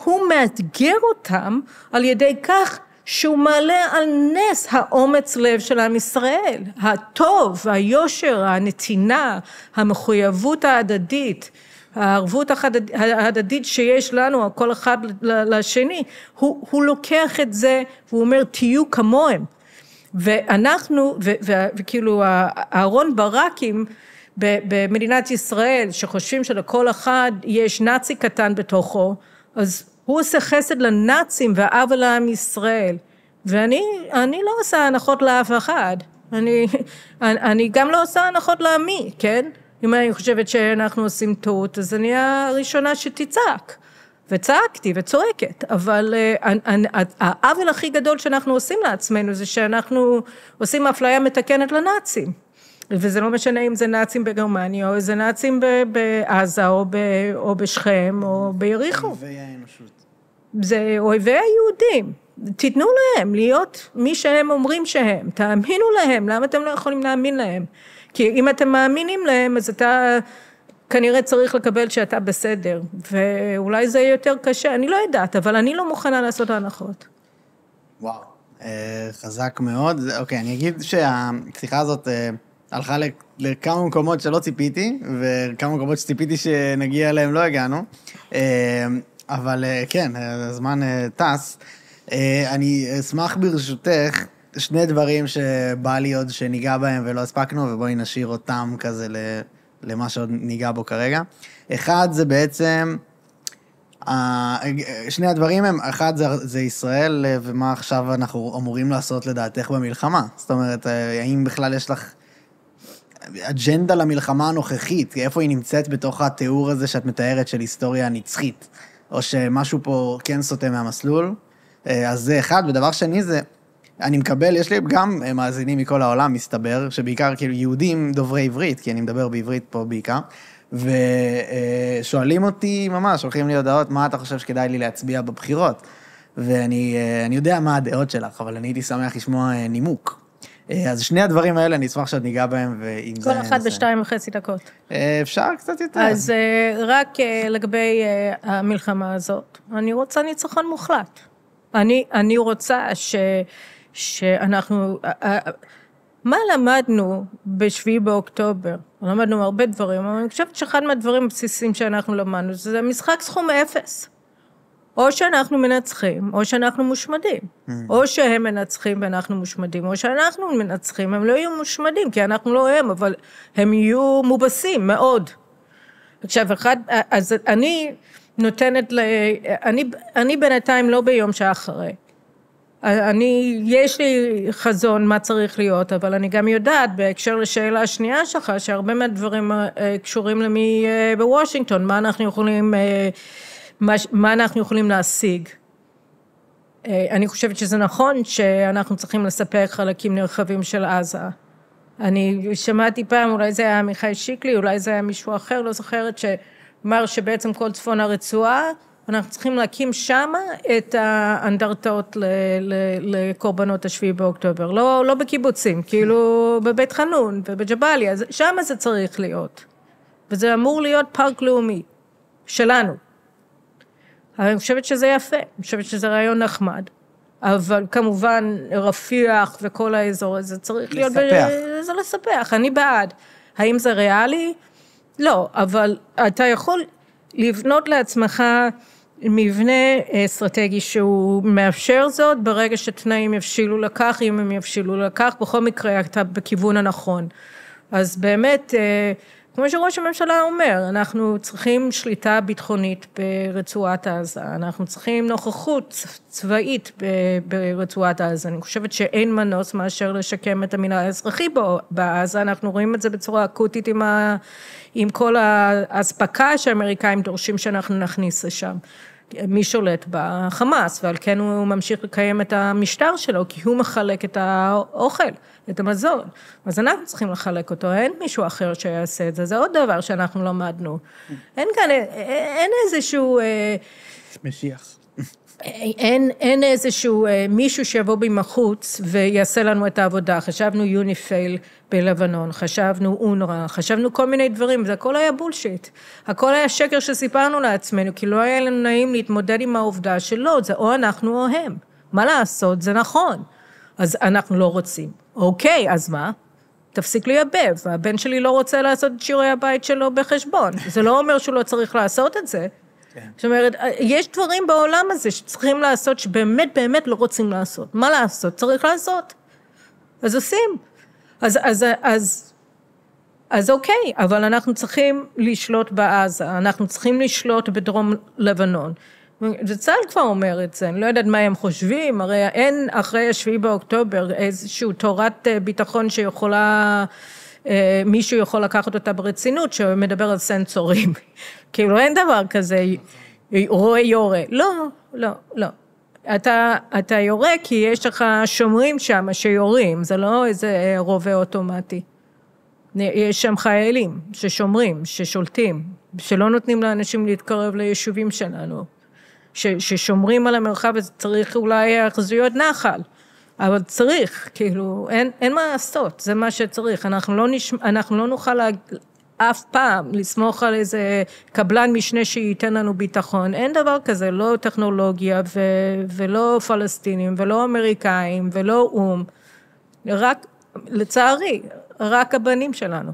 הוא מאתגר אותם על ידי כך שהוא מעלה על נס האומץ לב של עם ישראל. הטוב, היושר, הנתינה, המחויבות ההדדית, הערבות ההדדית שיש לנו, כל אחד לשני, הוא לוקח את זה, והוא אומר, תהיו כמוהם. ואנחנו, וכאילו, אהרון ברקים במדינת ישראל, שחושבים שלכל אחד יש נאצי קטן בתוכו, אז הוא עושה חסד לנאצים והעוול לעם ישראל. ואני לא עושה הנחות לאף אחד. אני גם לא עושה הנחות לעמי, כן? אם אני חושבת שאנחנו עושים טעות, אז אני הראשונה שתצעק. וצעקתי וצועקת, אבל העוול הכי גדול שאנחנו עושים לעצמנו, זה שאנחנו עושים אפליה מתקנת לנאצים. וזה לא משנה אם זה נאצים בגרמניה, או איזה נאצים בעזה, או בשכם, או ביריחו. אויבי האנושות. זה אויבי היהודים. תיתנו להם להיות מי שהם אומרים שהם. תאמינו להם. למה אתם לא יכולים להאמין להם? כי אם אתם מאמינים להם, אז אתה כנראה צריך לקבל שאתה בסדר. ואולי זה יותר קשה. אני לא יודעת, אבל אני לא מוכנה לעשות הנחות. וואו. חזק מאוד. אוקיי, אני אגיד שהשיחה הזאת הלכה לכמה מקומות שלא ציפיתי, וכמה מקומות שציפיתי שנגיע אליהם לא הגענו. אבל כן, הזמן טס. אני אשמח ברשותך, שני דברים שבא לי עוד שניגע בהם ולא הספקנו, ובואי נשאיר אותם כזה למה שעוד ניגע בו כרגע. אחד זה בעצם, שני הדברים הם, אחד זה ישראל, ומה עכשיו אנחנו אמורים לעשות לדעתך במלחמה. זאת אומרת, האם בכלל יש לך אג'נדה למלחמה הנוכחית, איפה היא נמצאת בתוך התיאור הזה שאת מתארת של היסטוריה נצחית, או שמשהו פה כן סוטה מהמסלול. אז זה אחד, ודבר שני זה, אני מקבל, יש לי גם מאזינים מכל העולם, מסתבר, שבעיקר כאילו יהודים דוברי עברית, כי אני מדבר בעברית פה בעיקר, ושואלים אותי ממש, הולכים לי הודעות, מה אתה חושב שכדאי לי להצביע בבחירות? ואני יודע מה הדעות שלך, אבל אני הייתי שמח לשמוע נימוק. אז שני הדברים האלה, אני אשמח שאת ניגע בהם, ועם זה... כל אחד ב2.5 דקות. אפשר קצת יותר. אז רק לגבי המלחמה הזאת, אני רוצה ניצחון מוחלט. אני רוצה שאנחנו... מה למדנו ב7 באוקטובר? למדנו הרבה דברים, אבל אני חושבת שאחד מהדברים הבסיסיים שאנחנו למדנו, זה משחק סכום 0. או שאנחנו מנצחים, או שאנחנו מושמדים. או שהם מנצחים ואנחנו מושמדים, או שאנחנו מנצחים, הם לא יהיו מושמדים, כי אנחנו לא הם, אבל הם יהיו מובסים מאוד. עכשיו, אז אני נותנת, אני בינתיים לא ביום שאחרי. יש לי חזון מה צריך להיות, אבל אני גם יודעת, בהקשר לשאלה השנייה שלך, שהרבה מהדברים קשורים למי בוושינגטון, מה אנחנו יכולים להשיג. אני חושבת שזה נכון שאנחנו צריכים לספק חלקים נרחבים של עזה. אני שמעתי פעם, אולי זה היה מיכאל שיקלי, אולי זה היה מישהו אחר, לא זוכרת, שאמר שבעצם כל צפון הרצועה, אנחנו צריכים להקים שם את האנדרטאות לקורבנות השביעי באוקטובר. לא בקיבוצים, כאילו בבית חנון ובג'באליה, שם זה צריך להיות. וזה אמור להיות פארק לאומי שלנו. אבל אני חושבת שזה יפה, אני חושבת שזה רעיון נחמד. אבל כמובן רפיח וכל האזור הזה צריך להיות... לספח. זה לספח, אני בעד. האם זה ריאלי? לא, אבל אתה יכול לבנות לעצמך מבנה אסטרטגי שהוא מאפשר זאת, ברגע שתנאים יבשילו לכך, אם הם יבשילו לכך, בכל מקרה אתה בכיוון הנכון. אז באמת, כמו שראש הממשלה אומר, אנחנו צריכים שליטה ביטחונית ברצועת עזה, אנחנו צריכים נוכחות צבאית ברצועת עזה, אני חושבת שאין מנוס מאשר לשקם את המינהל האזרחי בעזה, אנחנו רואים את זה בצורה אקוטית עם כל ההספקה שהאמריקאים דורשים שאנחנו נכניס לשם. מי שולט בחמאס, ועל כן הוא ממשיך לקיים את המשטר שלו, כי הוא מחלק את האוכל, את המזון. אז אנחנו צריכים לחלק אותו, אין מישהו אחר שיעשה את זה, זה עוד דבר שאנחנו למדנו. אין כאן, אין איזשהו... משיח. אין איזשהו מישהו שיבוא במחוץ ויעשה לנו את העבודה. חשבנו יוניפייל בלבנון, חשבנו אונר"א, חשבנו כל מיני דברים, זה הכל היה בולשיט. הכל היה שקר שסיפרנו לעצמנו, כי לא היה לנו נעים להתמודד עם העובדה שלא, זה או אנחנו או הם. מה לעשות? זה נכון. אז אנחנו לא רוצים. אוקיי, אז מה? תפסיק לייבב. הבן שלי לא רוצה לעשות את שיעורי הבית שלו בחשבון. זה לא אומר שהוא לא צריך לעשות את זה. זאת אומרת, יש דברים בעולם הזה שצריכים לעשות, שבאמת באמת לא רוצים לעשות. מה לעשות? צריך לעשות. אז עושים. אז אוקיי, אבל אנחנו צריכים לשלוט בעזה, אנחנו צריכים לשלוט בדרום לבנון. וצה"ל כבר אומר את זה, אני לא יודעת מה הם חושבים, הרי אין אחרי 7 באוקטובר איזשהו תורת ביטחון שיכולה... מישהו יכול לקחת אותה ברצינות, שמדבר על סנסורים. כאילו אין דבר כזה, רואה יורה. לא, לא, לא. אתה יורה כי יש לך שומרים שם שיורים, זה לא איזה רובה אוטומטי. יש שם חיילים ששומרים, ששולטים, שלא נותנים לאנשים להתקרב ליישובים שלנו, ששומרים על המרחב, וצריך אולי החזויות נחל. אבל צריך, כאילו, אין מה לעשות, זה מה שצריך, אנחנו לא נוכל אף פעם לסמוך על איזה קבלן משנה שייתן לנו ביטחון, אין דבר כזה, לא טכנולוגיה ולא פלסטינים ולא אמריקאים ולא רק, לצערי, רק הבנים שלנו,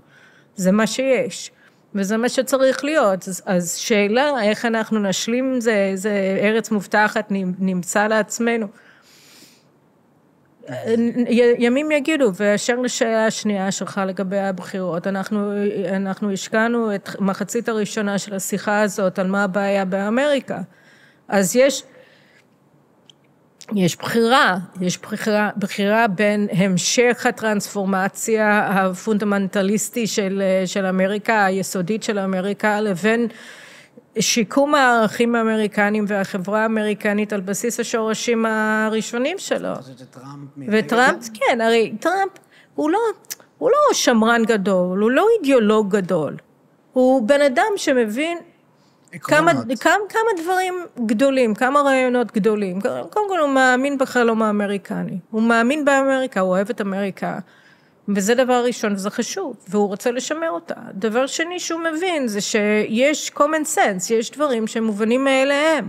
זה מה שיש, וזה מה שצריך להיות, אז שאלה איך אנחנו נשלים זה ארץ מובטחת נמצא לעצמנו, ימים יגידו, ואשר לשאלה השנייה שלך לגבי הבחירות, אנחנו השקענו את מחצית הראשונה של השיחה הזאת על מה הבעיה באמריקה. אז יש בחירה בין המשך הטרנספורמציה הפונדמנטליסטי של אמריקה, היסודית של אמריקה, לבין שיקום הערכים האמריקנים והחברה האמריקנית על בסיס השורשים הראשונים שלו. וטראמפ, כן, הרי טראמפ הוא לא שמרן גדול, הוא לא אידיאולוג גדול. הוא בן אדם שמבין כמה דברים גדולים, כמה רעיונות גדולים. קודם כל הוא מאמין בחלום האמריקני. הוא מאמין באמריקה, הוא אוהב את אמריקה. וזה דבר ראשון, וזה חשוב, והוא רוצה לשמר אותה. דבר שני שהוא מבין, זה שיש common sense, יש דברים שהם מובנים מאליהם.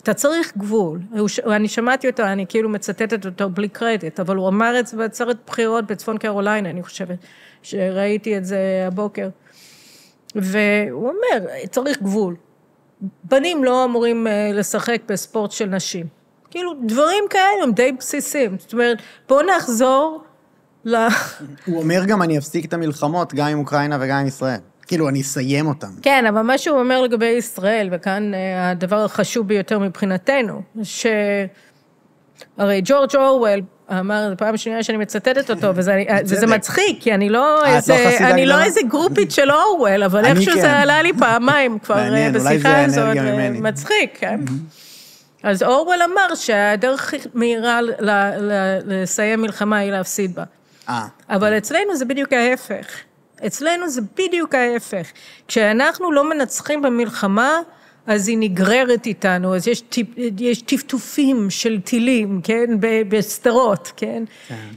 אתה צריך גבול. אני שמעתי אותו, אני כאילו מצטטת אותו בלי קרדיט, אבל הוא אמר את זה בעצרת בחירות בצפון קרוליינה, אני חושבת, שראיתי את זה הבוקר. והוא אומר, צריך גבול. בנים לא אמורים לשחק בספורט של נשים. כאילו, דברים כאלה הם די בסיסיים. זאת אומרת, בואו נחזור... הוא אומר גם, אני אפסיק את המלחמות, גם עם אוקראינה וגם עם ישראל. כאילו, אני אסיים אותם. כן, אבל מה שהוא אומר לגבי ישראל, וכאן הדבר החשוב ביותר מבחינתנו, הרי ג'ורג' אורוול אמר, פעם שנייה שאני מצטטת אותו, וזה מצחיק, כי אני לא איזה גרופית של אורוול, אבל איכשהו זה עלה לי פעמיים כבר בשיחה הזאת, מצחיק, כן? אז אורוול אמר שהדרך מהירה לסיים מלחמה היא להפסיד בה. אבל אצלנו זה בדיוק ההפך. אצלנו זה בדיוק ההפך. כשאנחנו לא מנצחים במלחמה, אז היא נגררת איתנו, אז יש טפטופים של טילים, כן, בסתרות, כן?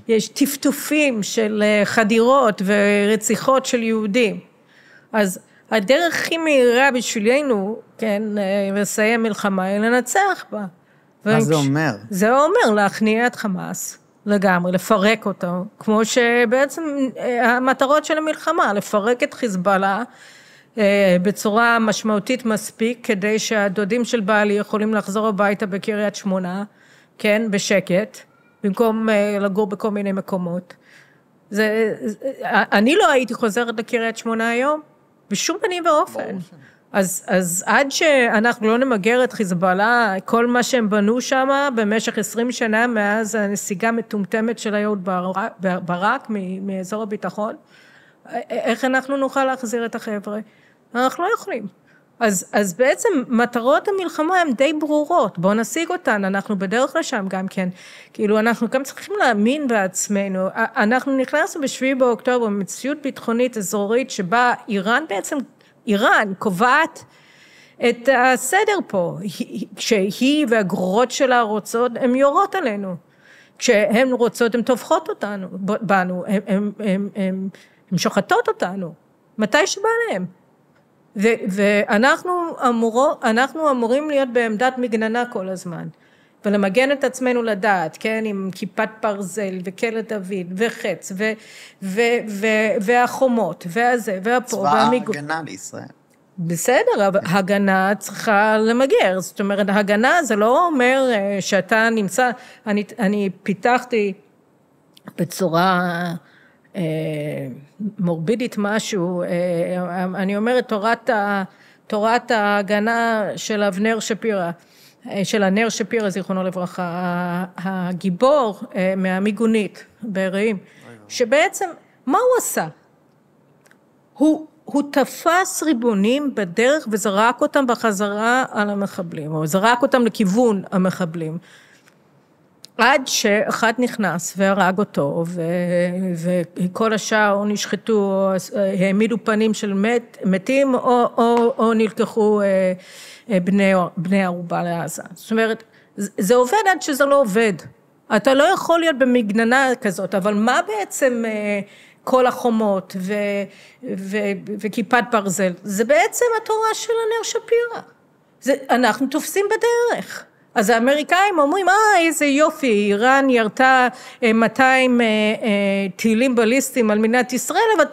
יש טפטופים של חדירות ורציחות של יהודים. אז הדרך הכי מהירה בשבילנו, כן, לסיים מלחמה, היא לנצח בה. מה זה אומר? זה אומר להכניע את חמאס לגמרי, לפרק אותו, כמו שבעצם המטרות של המלחמה, לפרק את חיזבאללה, בצורה משמעותית מספיק, כדי שהדודים של בעלי יכולים לחזור הביתה בקריית שמונה, כן, בשקט, במקום לגור בכל מיני מקומות. אני לא הייתי חוזרת לקריית שמונה היום, בשום פנים ואופן. אז עד שאנחנו לא נמגר את חיזבאללה, כל מה שהם בנו שם במשך 20 שנה, מאז הנסיגה מטומטמת של אהוד ברק מאזור הביטחון, איך אנחנו נוכל להחזיר את החבר'ה? אנחנו לא יכולים. אז בעצם מטרות המלחמה הן די ברורות, בואו נשיג אותן, אנחנו בדרך לשם גם כן, כאילו אנחנו גם צריכים להאמין בעצמנו, אנחנו נכנסנו ב7 באוקטובר, במציאות ביטחונית אזורית, שבה איראן קובעת את הסדר פה, כשהיא והגרורות שלה רוצות, הן יורות עלינו, כשהן רוצות, הן טובחות אותנו, בנו, הן שוחטות אותנו, מתי שבא להם. ואנחנו אמורים להיות בעמדת מגננה כל הזמן, ולמגן את עצמנו לדעת, כן, עם כיפת ברזל, וכלא דוד, וחץ, והחומות, והזה, והפה, והמיגון. צבא הגנה לישראל. בסדר, אבל הגנה צריכה למגר, זאת אומרת, הגנה זה לא אומר שאתה נמצא, אני פיתחתי בצורה מורבידית משהו, אני אומרת תורת ההגנה של אבנר שפירא, של הנר שפירא זיכרונו לברכה, הגיבור מהמיגונית ברעים, שבעצם מה הוא עשה? הוא תפס ריבונים בדרך וזרק אותם בחזרה על המחבלים, או זרק אותם לכיוון המחבלים, עד שאחד נכנס והרג אותו, וכל השאר נשחטו, או העמידו פנים של מתים, או נלקחו בני ערובה לעזה. זאת אומרת, זה עובד עד שזה לא עובד. אתה לא יכול להיות במגננה כזאת, אבל מה בעצם כל החומות וכיפת ברזל? זה בעצם התורה של הנר שפירא. אנחנו תופסים בדרך. אז האמריקאים אומרים, איזה יופי, איראן ירתה 200 טילים בליסטיים על מדינת ישראל, אבל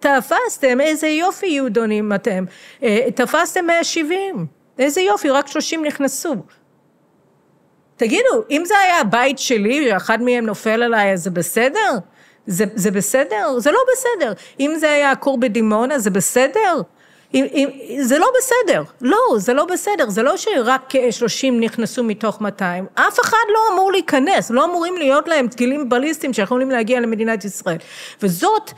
תפסתם, איזה יופי יהודונים אתם, תפסתם 170, איזה יופי, רק 30 נכנסו. תגידו, אם זה היה הבית שלי, ואחד מהם נופל עליי, אז זה בסדר? זה בסדר? זה לא בסדר. אם זה היה הכור בדימונה, זה בסדר? זה לא בסדר, לא, זה לא בסדר, זה לא שרק 30 נכנסו מתוך 200, אף אחד לא אמור להיכנס, לא אמורים להיות להם טילים בליסטיים שיכולים להגיע למדינת ישראל, וזאת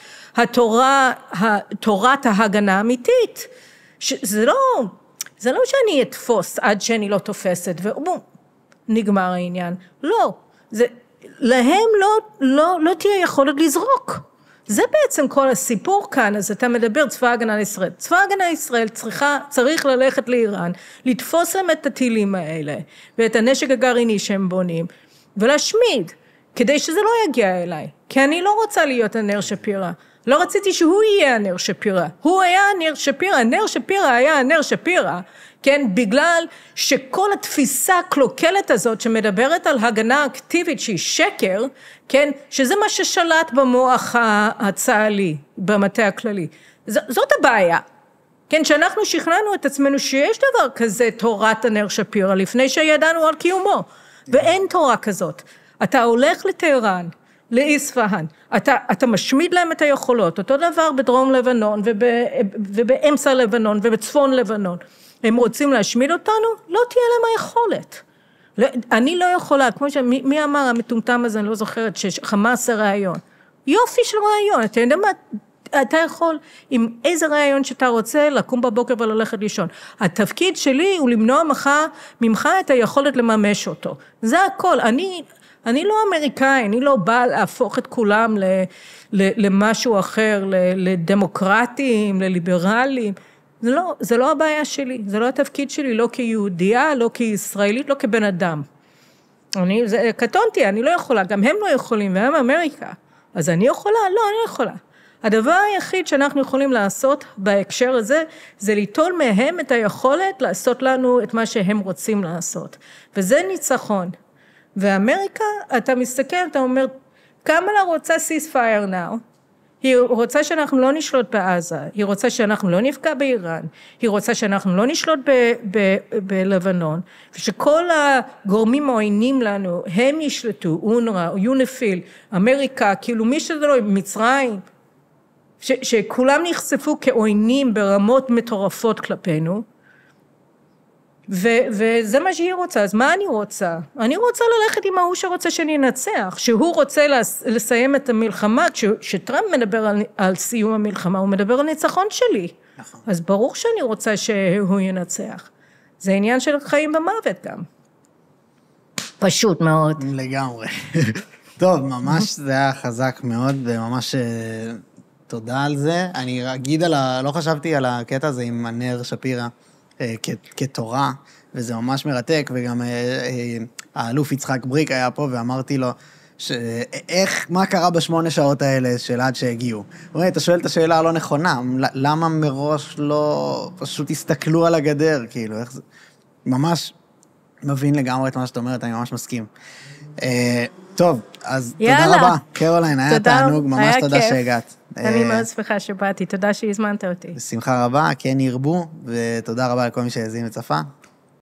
תורת ההגנה האמיתית, זה לא שאני אתפוס עד שאני לא תופסת, נגמר העניין, לא, להם לא תהיה יכולת לזרוק, זה בעצם כל הסיפור כאן, אז אתה מדבר צבא הגנה לישראל. צבא הגנה לישראל צריך ללכת לאיראן, לתפוס להם את הטילים האלה, ואת הנשק הגרעיני שהם בונים, ולהשמיד, כדי שזה לא יגיע אליי. כי אני לא רוצה להיות הנר שפירא. לא רציתי שהוא יהיה הנר שפירא. הוא היה הנר שפירא, הנר שפירא היה הנר שפירא, כן, בגלל שכל התפיסה הקלוקלת הזאת שמדברת על הגנה אקטיבית שהיא שקר, כן, שזה מה ששלט במוח הצה"לי, במטה הכללי. זאת הבעיה. כן, שאנחנו שכנענו את עצמנו שיש דבר כזה תורת הנר שפירא, לפני שידענו על קיומו, ואין תורה כזאת. אתה הולך לטהרן, לאיספהאן, אתה משמיד להם את היכולות, אותו דבר בדרום לבנון, ובאמצע לבנון, ובצפון לבנון. הם רוצים להשמיד אותנו? לא תהיה להם היכולת. אני לא יכולה, כמו מי אמר המטומטם הזה, אני לא זוכרת, שחמאס זה רעיון. יופי של רעיון, אתה יודע מה, אתה יכול עם איזה רעיון שאתה רוצה, לקום בבוקר וללכת לישון. התפקיד שלי הוא למנוע ממך את היכולת לממש אותו. זה הכל, אני לא אמריקאי, אני לא באה להפוך את כולם למשהו אחר, לדמוקרטים, לליברלים. זה לא הבעיה שלי, זה לא התפקיד שלי, לא כיהודייה, לא כישראלית, לא כבן אדם. קטונתי, אני לא יכולה, גם הם לא יכולים, והם אמריקה. אז אני יכולה? לא, אני לא יכולה. הדבר היחיד שאנחנו יכולים לעשות בהקשר הזה, זה ליטול מהם את היכולת לעשות לנו את מה שהם רוצים לעשות. וזה ניצחון. ואמריקה, אתה מסתכל, אתה אומר, קמלה רוצה ceasefire now, היא רוצה שאנחנו לא נשלוט בעזה, היא רוצה שאנחנו לא נפגע באיראן, היא רוצה שאנחנו לא נשלוט בלבנון, ושכל הגורמים העוינים לנו, הם ישלטו, אונר"א, יוניפיל, אמריקה, כאילו מי שזה לא, מצרים, שכולם נחשפו כעוינים ברמות מטורפות כלפינו, וזה מה שהיא רוצה. אז מה אני רוצה? אני רוצה ללכת עם ההוא שרוצה שאני אנצח, שהוא רוצה לסיים את המלחמה, כשטראמפ מדבר על סיום המלחמה, הוא מדבר על ניצחון שלי. נכון. אז ברור שאני רוצה שהוא ינצח. זה עניין של חיים ומוות גם. פשוט מאוד. לגמרי. טוב, ממש זה היה חזק מאוד, וממש תודה על זה. אני אגיד לא חשבתי על הקטע הזה עם נר שפירא, כתורה, וזה ממש מרתק, וגם האלוף יצחק בריק היה פה, ואמרתי לו, מה קרה ב8 שעות האלה של עד שהגיעו? אתה שואל את השאלה הלא נכונה, למה מראש לא פשוט הסתכלו על הגדר, כאילו, איך זה? ממש מבין לגמרי את מה שאת אומרת, אני ממש מסכים. טוב, אז תודה רבה, קרוליין, היה תענוג, ממש תודה שהגעת. אני מאוד שמחה שבאתי, תודה שהזמנת אותי. בשמחה רבה, כן ירבו, ותודה רבה לכל מי שהאזין וצפה.